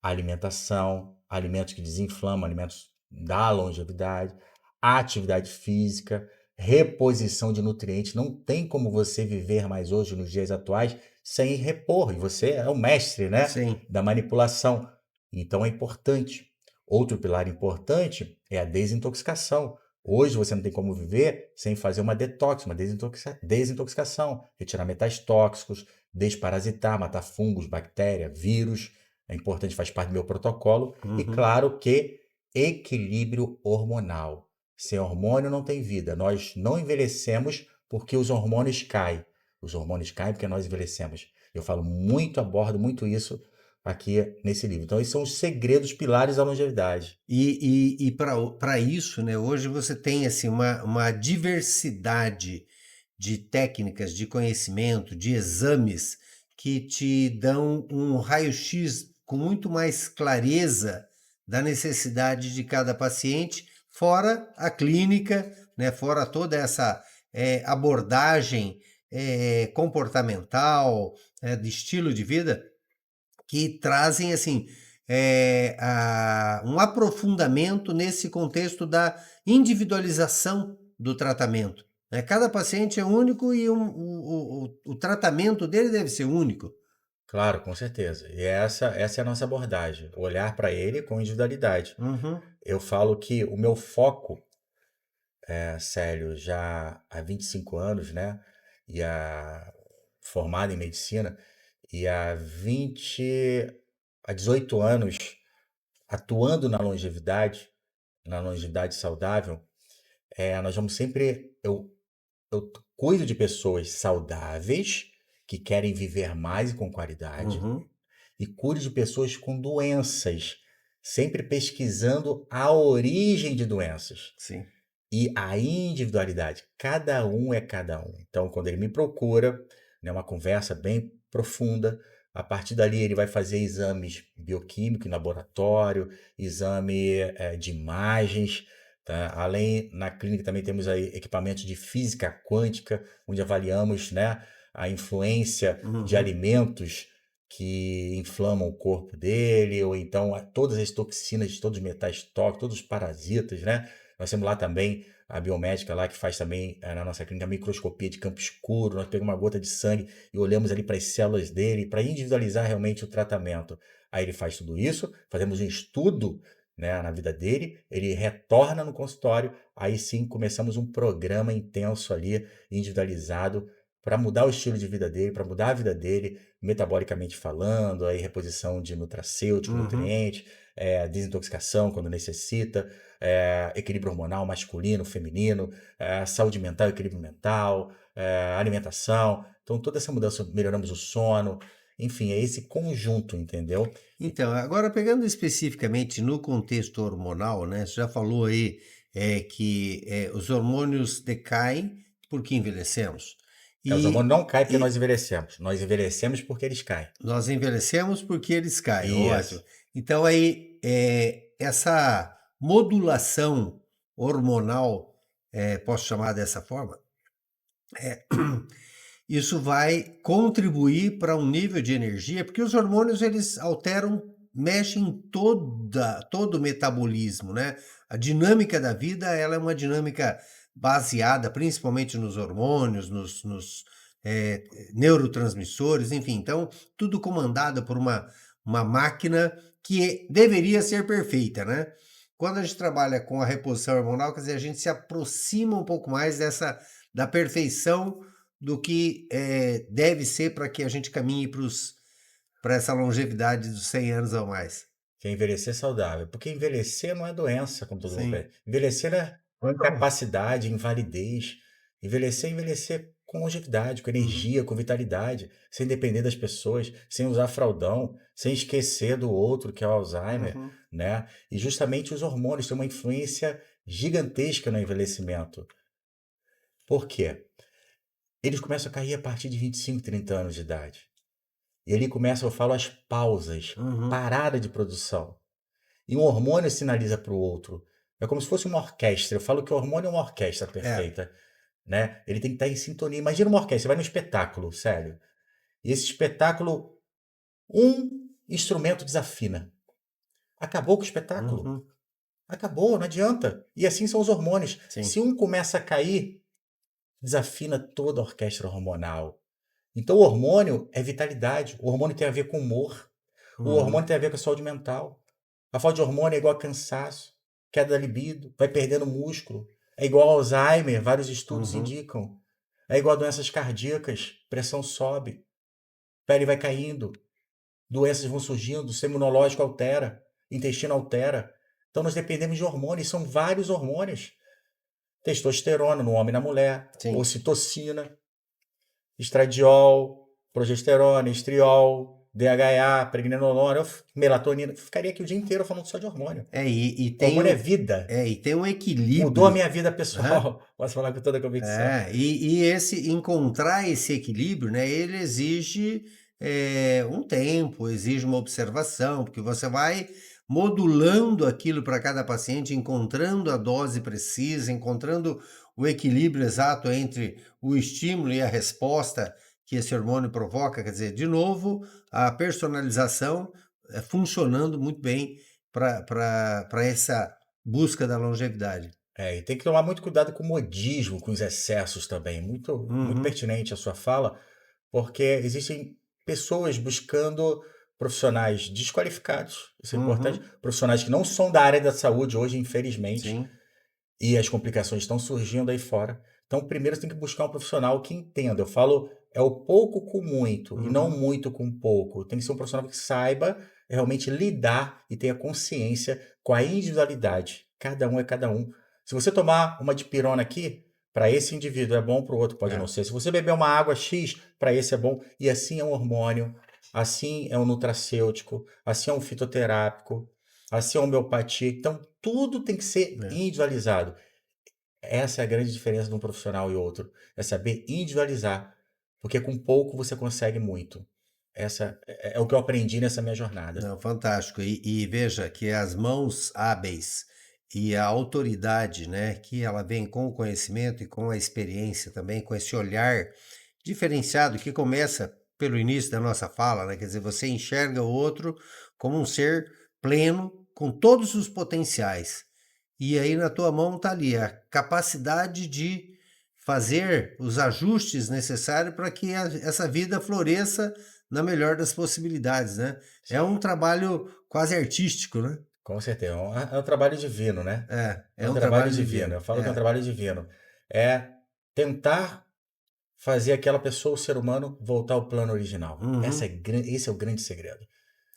alimentação, alimentos que desinflamam, alimentos da longevidade, atividade física, reposição de nutrientes. Não tem como você viver mais hoje, nos dias atuais, sem repor. E você é o mestre, né, Sim. da manipulação. Então é importante. Outro pilar importante é a desintoxicação. Hoje você não tem como viver sem fazer uma detox, uma desintoxicação, retirar metais tóxicos, desparasitar, matar fungos, bactérias, vírus. É importante, faz parte do meu protocolo. E Uhum. claro que equilíbrio hormonal. Sem hormônio não tem vida. Nós não envelhecemos porque os hormônios caem. Os hormônios caem porque nós envelhecemos. Eu falo muito, abordo muito isso aqui nesse livro. Então, esses são os segredos, pilares da longevidade. E para isso, né, hoje você tem assim, uma diversidade de técnicas, de conhecimento, de exames que te dão um raio-x com muito mais clareza da necessidade de cada paciente, fora a clínica, né, fora toda essa abordagem comportamental, de estilo de vida, que trazem assim um aprofundamento nesse contexto da individualização do tratamento, né? Cada paciente é único e o tratamento dele deve ser único. Claro, com certeza. E essa é a nossa abordagem. Olhar para ele com individualidade. Uhum, Eu falo que o meu foco, Célio, já há 25 anos, né? Formado em medicina, e há 18 anos atuando na longevidade saudável, nós vamos sempre. Eu cuido de pessoas saudáveis que querem viver mais e com qualidade, uhum, e cuido de pessoas com doenças, sempre pesquisando a origem de doenças. sim. E a individualidade, cada um é cada um. Então, quando ele me procura, né, uma conversa bem profunda, a partir dali ele vai fazer exames bioquímicos em laboratório, exame de imagens, tá? Além, na clínica também temos aí equipamentos de física quântica, onde avaliamos, né, a influência de Uhum. alimentos que inflamam o corpo dele, ou então todas as toxinas, todos os metais tóxicos, todos os parasitas, né? Nós temos lá também a biomédica lá que faz também na nossa clínica a microscopia de campo escuro. Nós pegamos uma gota de sangue e olhamos ali para as células dele para individualizar realmente o tratamento. Aí ele faz tudo isso, fazemos um estudo, né, na vida dele, ele retorna no consultório, aí sim começamos um programa intenso ali, individualizado, para mudar o estilo de vida dele, para mudar a vida dele, metabolicamente falando, aí reposição de nutracêutico, Uhum. nutriente, desintoxicação quando necessita, equilíbrio hormonal masculino, feminino, saúde mental, equilíbrio mental, alimentação. Então, toda essa mudança, melhoramos o sono, enfim, é esse conjunto, entendeu? Então, agora pegando especificamente no contexto hormonal, né? Você já falou aí que os hormônios decaem porque envelhecemos. Os hormônios E, não caem porque e nós envelhecemos porque eles caem. nós envelhecemos porque eles caem, ótimo. Isso. Então aí essa modulação hormonal, posso chamar dessa forma, isso vai contribuir para um nível de energia, porque os hormônios eles alteram, mexem em todo o metabolismo, né? A dinâmica da vida, ela é uma dinâmica baseada principalmente nos hormônios, nos neurotransmissores, enfim. Então, tudo comandado por uma máquina que deveria ser perfeita, né? Quando a gente trabalha com a reposição hormonal, quer dizer, a gente se aproxima um pouco mais da perfeição do que deve ser para que a gente caminhe para essa longevidade dos 100 anos ou mais. Que é envelhecer saudável. Porque envelhecer não é doença, como todo mundo Sim. pensa. Envelhecer é incapacidade, invalidez. Envelhecer é envelhecer com longevidade, com Uhum, energia, com vitalidade, sem depender das pessoas, sem usar fraldão, sem esquecer do outro, que é o Alzheimer, uhum. né? E justamente os hormônios têm uma influência gigantesca no envelhecimento. Por quê? Eles começam a cair a partir de 25, 30 anos de idade. E ali começam, eu falo, as pausas, Uhum. parada de produção. E um hormônio sinaliza para o outro. É como se fosse uma orquestra. Eu falo que o hormônio é uma orquestra É. perfeita, né? Ele tem que estar em sintonia. Imagina uma orquestra, você vai no espetáculo, sério. E esse espetáculo, um instrumento desafina. Acabou com o espetáculo. Uhum. Acabou, não adianta. E assim são os hormônios. Sim. Se um começa a cair, desafina toda a orquestra hormonal. Então o hormônio é vitalidade. O hormônio tem a ver com humor. O Uhum. hormônio tem a ver com a saúde mental. A falta de hormônio é igual a cansaço, queda da libido, vai perdendo músculo. É igual ao Alzheimer, vários estudos Uhum. indicam. É igual a doenças cardíacas, pressão sobe, pele vai caindo, doenças vão surgindo, o sistema imunológico altera, intestino altera. Então nós dependemos de hormônios, são vários hormônios. Testosterona no homem e na mulher, Sim. ocitocina, estradiol, progesterona, estriol, DHA, pregnenolona, melatonina. Eu ficaria aqui o dia inteiro falando só de hormônio. E tem Hormônio é vida. e tem um equilíbrio. Mudou a minha vida pessoal. Posso falar com toda a convicção. E encontrar esse equilíbrio, né, ele exige um tempo, exige uma observação, porque você vai modulando aquilo para cada paciente, encontrando a dose precisa, encontrando o equilíbrio exato entre o estímulo e a resposta que esse hormônio provoca. Quer dizer, de novo, a personalização funcionando muito bem para essa busca da longevidade. E tem que tomar muito cuidado com o modismo, com os excessos também. Muito Uhum. pertinente a sua fala, porque existem pessoas buscando profissionais desqualificados, isso é importante, profissionais que não são da área da saúde hoje, infelizmente, Sim. e as complicações estão surgindo aí fora. Então, primeiro você tem que buscar um profissional que entenda. Eu falo, é o pouco com muito, e não muito com pouco. Tem que ser um profissional que saiba realmente lidar e tenha consciência com a individualidade. Cada um é cada um. Se você tomar uma dipirona aqui, para esse indivíduo é bom, para o outro pode não ser. Se você beber uma água X, para esse é bom. E assim é um hormônio, assim é um nutracêutico, assim é um fitoterápico, assim é uma homeopatia. Então, tudo tem que ser individualizado. Essa é a grande diferença de um profissional e outro. É saber individualizar. Porque com pouco você consegue muito. Essa é o que eu aprendi nessa minha jornada. Não, fantástico. E veja que as mãos hábeis e a autoridade, né, que ela vem com o conhecimento e com a experiência também, com esse olhar diferenciado que começa pelo início da nossa fala, né? Quer dizer, você enxerga o outro como um ser pleno, com todos os potenciais. E aí na tua mão está ali a capacidade de fazer os ajustes necessários para que essa vida floresça na melhor das possibilidades, né? É um trabalho quase artístico, né? Com certeza. É um trabalho divino, né? É um um trabalho trabalho divino. divino. Eu falo que é um trabalho divino. É tentar fazer aquela pessoa, o ser humano, voltar ao plano original. Esse é o grande segredo.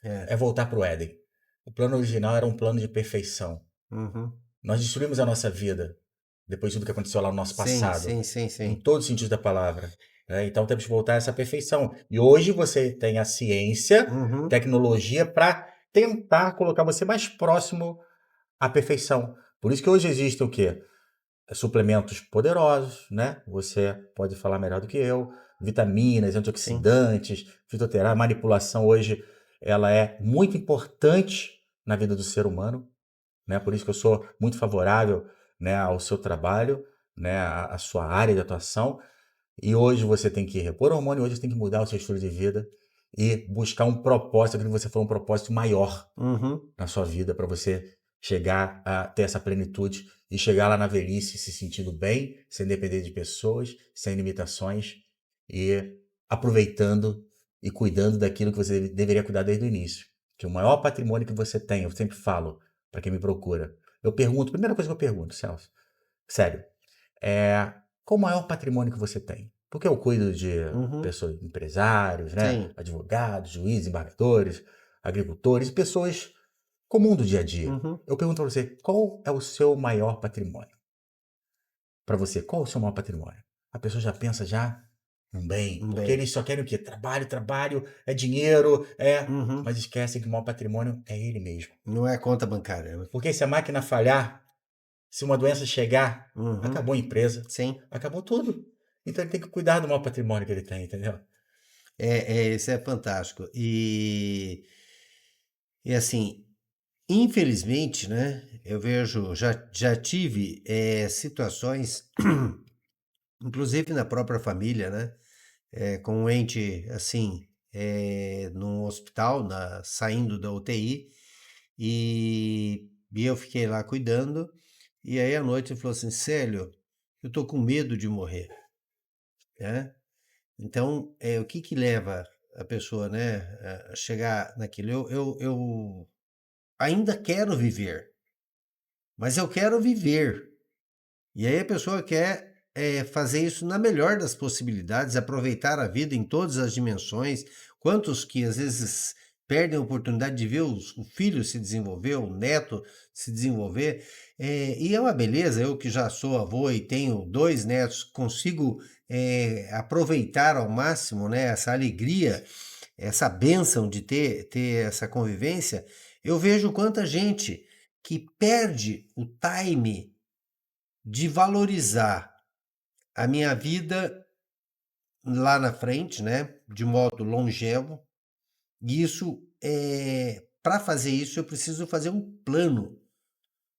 É voltar para o Éden. O plano original era um plano de perfeição. Nós destruímos a nossa vida depois de tudo que aconteceu lá no nosso passado. Sim. Em todos os sentidos da palavra. Então temos que voltar a essa perfeição. E hoje você tem a ciência, tecnologia para tentar colocar você mais próximo à perfeição. Por isso que hoje existem o quê? Suplementos poderosos, né? Você pode falar melhor do que eu. Vitaminas, antioxidantes, fitoterapia, manipulação hoje, ela é muito importante na vida do ser humano, né? Por isso que eu sou muito favorável, né, ao seu trabalho, né, à sua área de atuação. E hoje você tem que repor hormônio, hoje você tem que mudar o seu estilo de vida e buscar um propósito, aquilo que você falou, um propósito maior na sua vida, para você chegar a ter essa plenitude e chegar lá na velhice se sentindo bem, sem depender de pessoas, sem limitações e aproveitando e cuidando daquilo que você deveria cuidar desde o início. Que o maior patrimônio que você tem, eu sempre falo para quem me procura, eu pergunto, primeira coisa que eu pergunto, Celso, sério, qual o maior patrimônio que você tem? Porque eu cuido de pessoas, empresários, né? Advogados, juízes, embargadores, agricultores, pessoas comum do dia a dia. Eu pergunto para você, qual é o seu maior patrimônio? Para você, qual é o seu maior patrimônio? A pessoa já pensa no bem, porque eles só querem o quê? Trabalho, é dinheiro, mas esquecem que o maior patrimônio é ele mesmo. Não é conta bancária, né? Porque se a máquina falhar, se uma doença chegar, acabou a empresa, acabou tudo. Então ele tem que cuidar do maior patrimônio que ele tem, entendeu? Isso é fantástico. E assim, infelizmente, né, eu vejo, já tive situações, inclusive na própria família, né, com um ente assim, num hospital, saindo da UTI, e eu fiquei lá cuidando. E aí à noite ele falou assim: Célio, eu tô com medo de morrer, né? Então, o que que leva a pessoa, né, a chegar naquilo? Eu ainda quero viver, mas eu quero viver. E aí a pessoa quer fazer isso na melhor das possibilidades, aproveitar a vida em todas as dimensões. Quantos que às vezes perdem a oportunidade de ver o filho se desenvolver, o neto se desenvolver. E é uma beleza, eu que já sou avô e tenho 2 netos, consigo aproveitar ao máximo, né, essa alegria, essa bênção de ter essa convivência. Eu vejo quanta gente que perde o time de valorizar a minha vida lá na frente, né, de modo longevo. E isso, para fazer isso, eu preciso fazer um plano.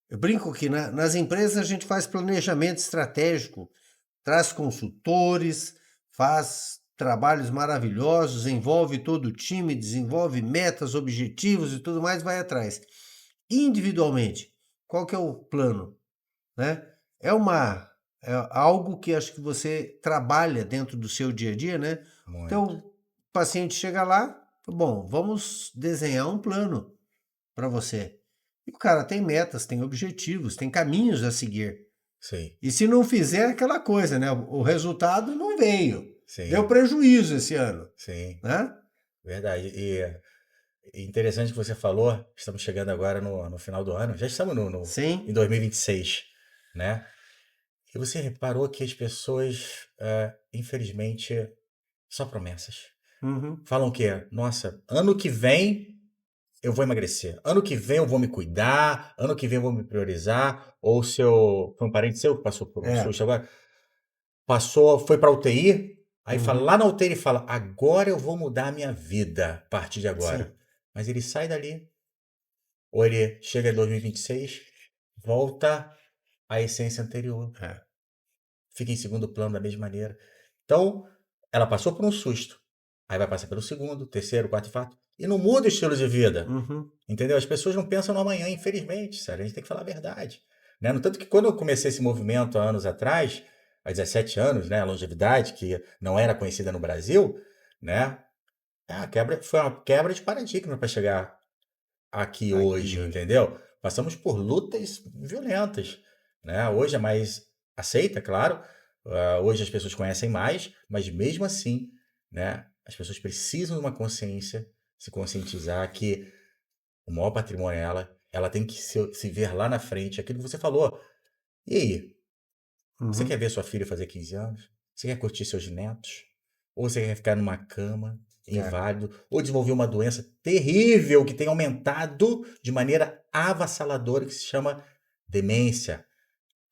Eu brinco que nas empresas a gente faz planejamento estratégico, traz consultores, faz trabalhos maravilhosos, envolve todo o time, desenvolve metas, objetivos e tudo mais, vai atrás. Individualmente, qual que é o plano, né? É uma é algo que acho que você trabalha dentro do seu dia a dia, né? Então, Muito. o paciente chega lá, bom, vamos desenhar um plano para você. E o cara tem metas, tem objetivos, tem caminhos a seguir. Sim, E se não fizer aquela coisa, né? O resultado não veio. Deu sim, prejuízo esse ano, sim. né? Verdade. E interessante que você falou, estamos chegando agora no final do ano, já estamos em Sim. 2026, né? E você reparou que as pessoas, infelizmente, só promessas. Uhum. Falam que, nossa, ano que vem eu vou emagrecer, ano que vem eu vou me cuidar, ano que vem eu vou me priorizar, ou foi um parente seu que passou por um É. susto agora, passou, foi para UTI, aí fala, Uhum. lá na UTI ele fala, agora eu vou mudar a minha vida a partir de Sim. agora. Mas ele sai dali, ou ele chega em 2026, volta à essência anterior, É. fica em segundo plano da mesma maneira. Então, ela passou por um susto, aí vai passar pelo segundo, terceiro, quarto infarto, e não muda o estilo de vida. Uhum. Entendeu? As pessoas não pensam no amanhã, infelizmente, sério, a gente tem que falar a verdade. Né? No tanto que quando eu comecei esse movimento há anos atrás, há 17 anos, né, a longevidade, que não era conhecida no Brasil, né, foi uma quebra de paradigma para chegar aqui Aqui hoje, hoje. entendeu? Passamos por lutas violentas, né? Hoje é mais aceita, claro. Hoje as pessoas conhecem mais, mas mesmo assim, né, as pessoas precisam de uma consciência, se conscientizar que o maior patrimônio é ela. Ela tem que se ver lá na frente. Aquilo que você falou. E aí? Você quer Uhum. ver sua filha fazer 15 anos? Você quer curtir seus netos? Ou você quer ficar numa cama, É. inválido? Ou desenvolver uma doença terrível que tem aumentado de maneira avassaladora, que se chama demência,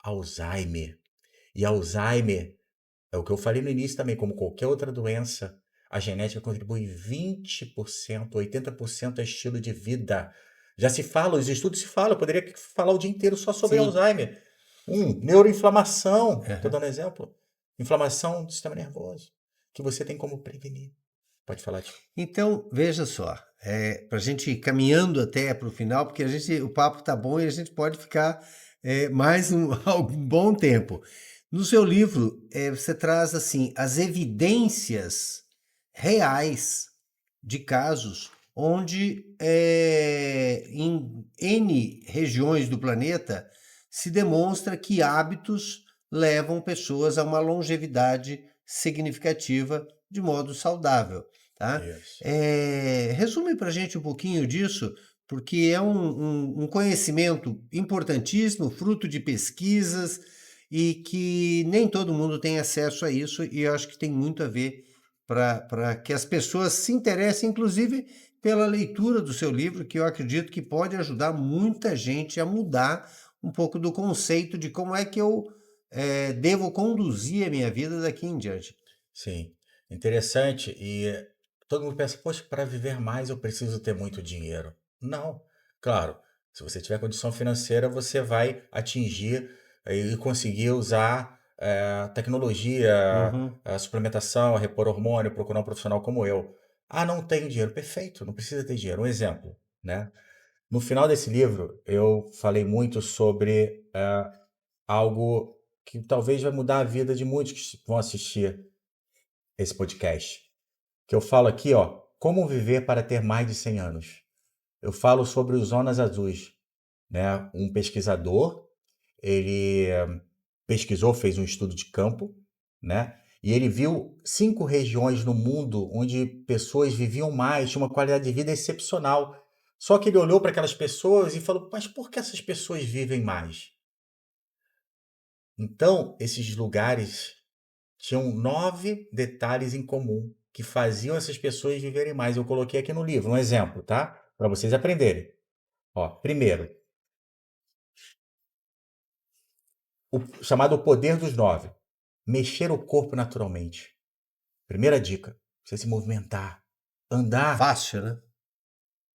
Alzheimer. E Alzheimer é o que eu falei no início também, como qualquer outra doença, a genética contribui 20%, 80% é estilo de vida. Já se fala, os estudos se falam, eu poderia falar o dia inteiro só sobre Sim. Alzheimer. Neuroinflamação, estou Aham. dando um exemplo. Inflamação do sistema nervoso, que você tem como prevenir. Pode falar, tipo. Então, veja só, para a gente ir caminhando até para o final, porque o papo tá bom e a gente pode ficar mais algum bom tempo. No seu livro, você traz assim as evidências reais de casos onde em N regiões do planeta se demonstra que hábitos levam pessoas a uma longevidade significativa de modo saudável. Tá? Isso. Resume para a gente um pouquinho disso, porque é um conhecimento importantíssimo, fruto de pesquisas, e que nem todo mundo tem acesso a isso, e eu acho que tem muito a ver para que as pessoas se interessem, inclusive pela leitura do seu livro, que eu acredito que pode ajudar muita gente a mudar um pouco do conceito de como é que eu devo conduzir a minha vida daqui em diante. Sim. Interessante. E todo mundo pensa, poxa, para viver mais eu preciso ter muito dinheiro. Não. Claro, se você tiver condição financeira, você vai atingir e conseguir usar tecnologia, Uhum. suplementação, repor hormônio, procurar um profissional como eu. Ah, não tenho dinheiro. Perfeito, não precisa ter dinheiro. Um exemplo, né? No final desse livro, eu falei muito sobre algo que talvez vai mudar a vida de muitos que vão assistir esse podcast. Que eu falo aqui, ó, como viver para ter mais de 100 anos. Eu falo sobre os zonas azuis, né? Um pesquisador, ele pesquisou, fez um estudo de campo, né? E ele viu 5 regiões no mundo onde pessoas viviam mais, tinham uma qualidade de vida excepcional. Só que ele olhou para aquelas pessoas e falou: mas por que essas pessoas vivem mais? Então, esses lugares tinham 9 detalhes em comum que faziam essas pessoas viverem mais. Eu coloquei aqui no livro um exemplo, tá? Para vocês aprenderem. Ó, primeiro, o chamado o poder dos 9. Mexer o corpo naturalmente. Primeira dica, você se movimentar, andar. Fácil, né?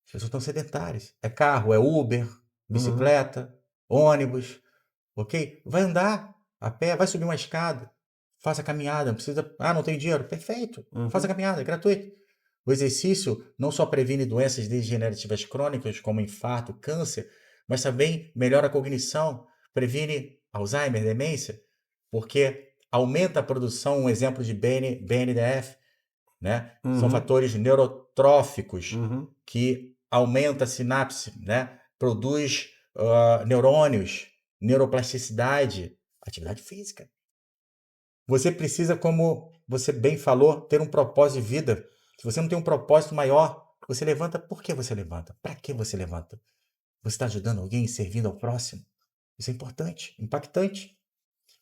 As pessoas estão sedentárias. É carro, é Uber, Uhum. bicicleta, ônibus, ok? Vai andar a pé, vai subir uma escada, faça caminhada, não precisa. Ah, não tem dinheiro? Perfeito, faça Uhum. caminhada, é gratuito. O exercício não só previne doenças degenerativas crônicas, como infarto, câncer, mas também melhora a cognição, previne Alzheimer, demência, porque aumenta a produção, um exemplo de BNDF, né? São Uhum. fatores neurotróficos Uhum. que aumenta a sinapse, né? Produz neurônios, neuroplasticidade, atividade física. Você precisa, como você bem falou, ter um propósito de vida. Se você não tem um propósito maior, você levanta. Por que você levanta? Para que você levanta? Você está ajudando alguém, servindo ao próximo? Isso é importante, impactante.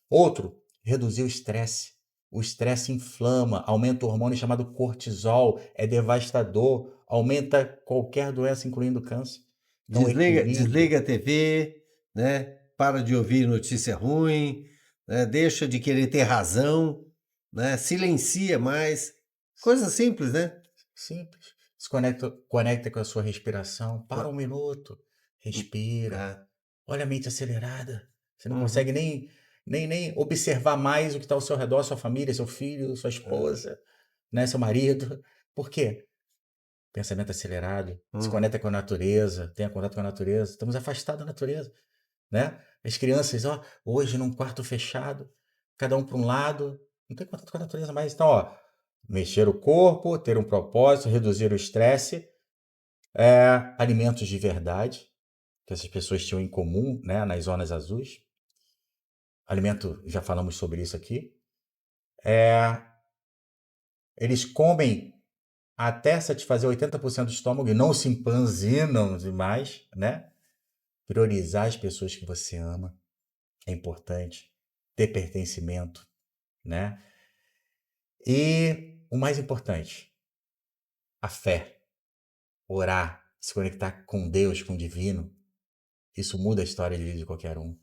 Outro, reduzir o estresse. O estresse inflama, aumenta o hormônio chamado cortisol, é devastador, aumenta qualquer doença, incluindo câncer. Então, equilíbrio. Desliga a TV, né? Para de ouvir notícia ruim, né? Deixa de querer ter razão, né? Silencia mais. Coisa simples, né? Simples. Se conecta com a sua respiração. Para Co- um minuto. Respira. Ah, Olha a mente acelerada. Você não consegue uhum. nem observar mais o que está ao seu redor, sua família, seu filho, sua Ah, esposa, né, seu marido. Por quê? Pensamento acelerado. Se uhum. conecta com a natureza, tenha contato com a natureza. Estamos afastados da natureza, né? As crianças, ó, hoje num quarto fechado, cada um para um lado, não tem contato com a natureza mais. Então, ó, mexer o corpo, ter um propósito, reduzir o estresse, alimentos de verdade, que essas pessoas tinham em comum, né, nas zonas azuis. Alimento, já falamos sobre isso aqui. Eles comem até satisfazer 80% do estômago e não se empanzinam demais, né? Priorizar as pessoas que você ama é importante. Ter pertencimento, né? E o mais importante, a fé. Orar, se conectar com Deus, com o divino. Isso muda a história de vida de qualquer um.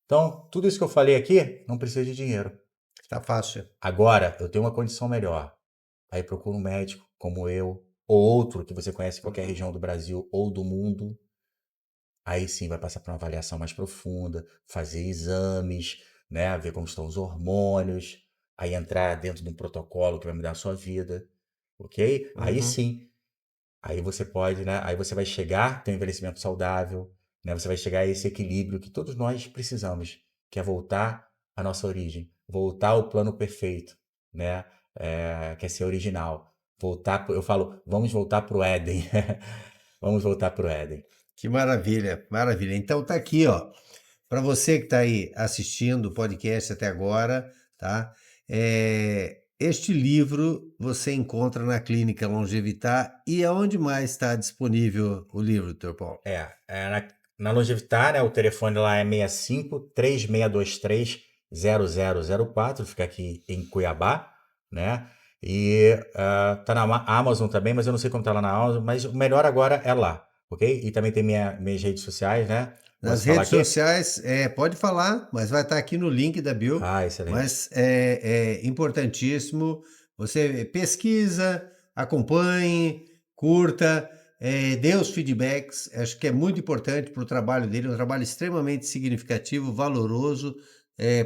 Então, tudo isso que eu falei aqui não precisa de dinheiro. Tá fácil. Agora, eu tenho uma condição melhor. Aí procura um médico como eu, ou outro que você conhece em qualquer Uhum. região do Brasil ou do mundo. Aí sim vai passar por uma avaliação mais profunda, fazer exames, né, ver como estão os hormônios, aí entrar dentro de um protocolo que vai mudar a sua vida, ok? Aí Uhum. sim, aí você pode, né? Aí você vai chegar, ter um envelhecimento saudável, né? Você vai chegar a esse equilíbrio que todos nós precisamos, que é voltar à nossa origem, voltar ao plano perfeito, né? Que é ser original. Eu falo, vamos voltar para o Éden. Vamos voltar para o Éden. Que maravilha, maravilha. Então tá aqui, ó, para você que está aí assistindo o podcast até agora, tá? Este livro você encontra na Clínica Longevitar e aonde mais está disponível o livro, Dr. Paulo? Na Longevitar, né, o telefone lá é 65-3623-0004, fica aqui em Cuiabá, né? E tá na Amazon também, mas eu não sei como tá lá na Amazon, mas o melhor agora é lá, ok? E também tem minhas redes sociais, né? Nas Posso falar redes aqui? sociais, pode falar, mas vai estar aqui no link da bio. Ah, excelente. Mas é importantíssimo. Você pesquisa, acompanhe, curta, dê os feedbacks. Acho que é muito importante para o trabalho dele, um trabalho extremamente significativo, valoroso.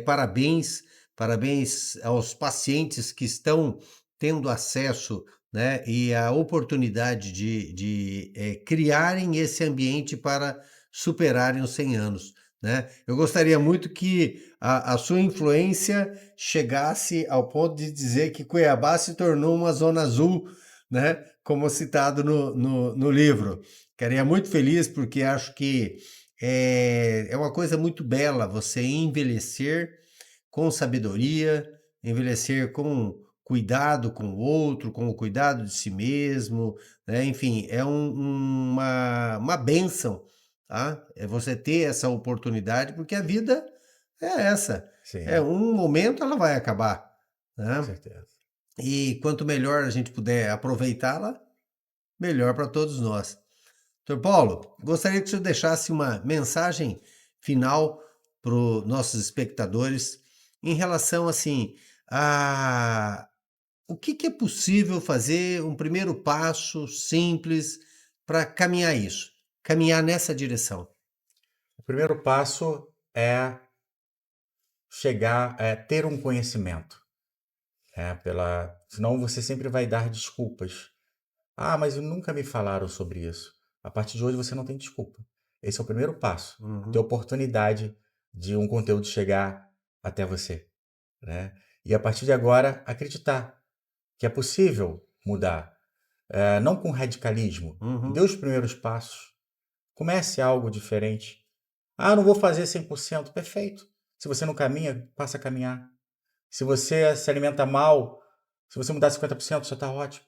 Parabéns, parabéns aos pacientes que estão tendo acesso, né, e a oportunidade de criarem esse ambiente para superarem os 100 anos, né? Eu gostaria muito que a sua influência chegasse ao ponto de dizer que Cuiabá se tornou uma zona azul, né, como citado no livro. Ficaria muito feliz porque acho que é uma coisa muito bela você envelhecer com sabedoria, envelhecer com cuidado com o outro, com o cuidado de si mesmo, né? Enfim, é uma bênção, tá? É você ter essa oportunidade, porque a vida é essa. É Sim, um momento ela vai acabar, com né? certeza. E quanto melhor a gente puder aproveitá-la, melhor para todos nós. Doutor Paulo, gostaria que o senhor deixasse uma mensagem final para os nossos espectadores em relação assim a o que é possível fazer, um primeiro passo simples para caminhar isso, caminhar nessa direção. O primeiro passo é ter um conhecimento, né? Senão você sempre vai dar desculpas. Ah, mas nunca me falaram sobre isso. A partir de hoje você não tem desculpa. Esse é o primeiro passo. Ter Uhum, oportunidade de um conteúdo chegar até você, né? E a partir de agora, acreditar que é possível mudar. Não com radicalismo. Dê uhum, os primeiros passos. Comece algo diferente. Ah, não vou fazer 100%. Perfeito. Se você não caminha, passa a caminhar. Se você se alimenta mal, se você mudar 50%, já está ótimo.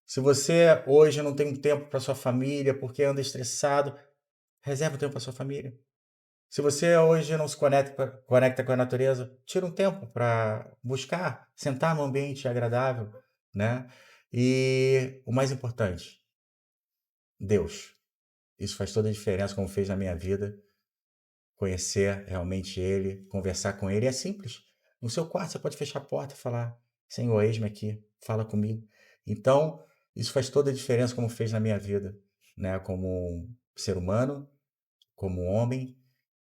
Se você hoje não tem um tempo para sua família porque anda estressado, reserva um tempo para sua família. Se você hoje não se conecta com a natureza, tira um tempo para buscar, sentar num ambiente agradável, né? E o mais importante, Deus. Isso faz toda a diferença, como fez na minha vida. Conhecer realmente Ele, conversar com Ele. É simples. No seu quarto você pode fechar a porta e falar: Senhor, eis-me aqui, fala comigo. Então, isso faz toda a diferença, como fez na minha vida, né? Como um ser humano, como um homem,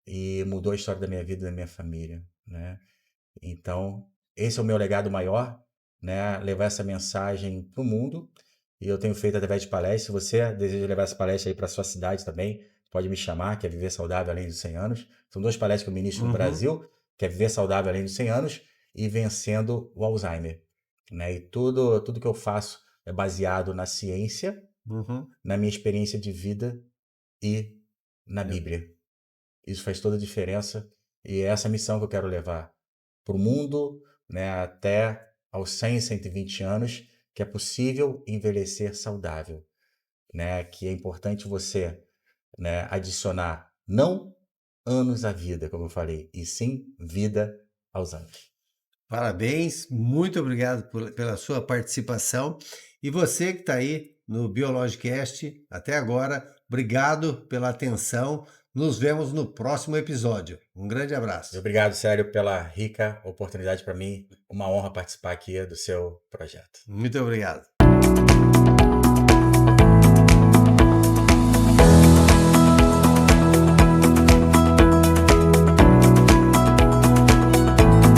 e mudou a história da minha vida e da minha família, né? Então, esse é o meu legado maior, né? Levar essa mensagem para o mundo. E eu tenho feito através de palestras. Se você deseja levar essa palestra aí para sua cidade também, pode me chamar, que é Viver Saudável Além dos 100 Anos. São 2 palestras que eu ministro no uhum, Brasil, que é Viver Saudável Além dos 100 Anos e Vencendo o Alzheimer, né? E tudo que eu faço é baseado na ciência, uhum. na minha experiência de vida e na É, Bíblia. Isso faz toda a diferença e é essa missão que eu quero levar para o mundo, né, até aos 100, 120 anos, que é possível envelhecer saudável, né, que é importante você, né, adicionar não anos à vida, como eu falei, e sim vida aos anos. Parabéns, muito obrigado pela sua participação. E você que está aí no Biologicast até agora, obrigado pela atenção. Nos vemos no próximo episódio. Um grande E abraço. obrigado, sério, pela rica oportunidade para mim. Uma honra participar aqui do seu projeto. Muito obrigado.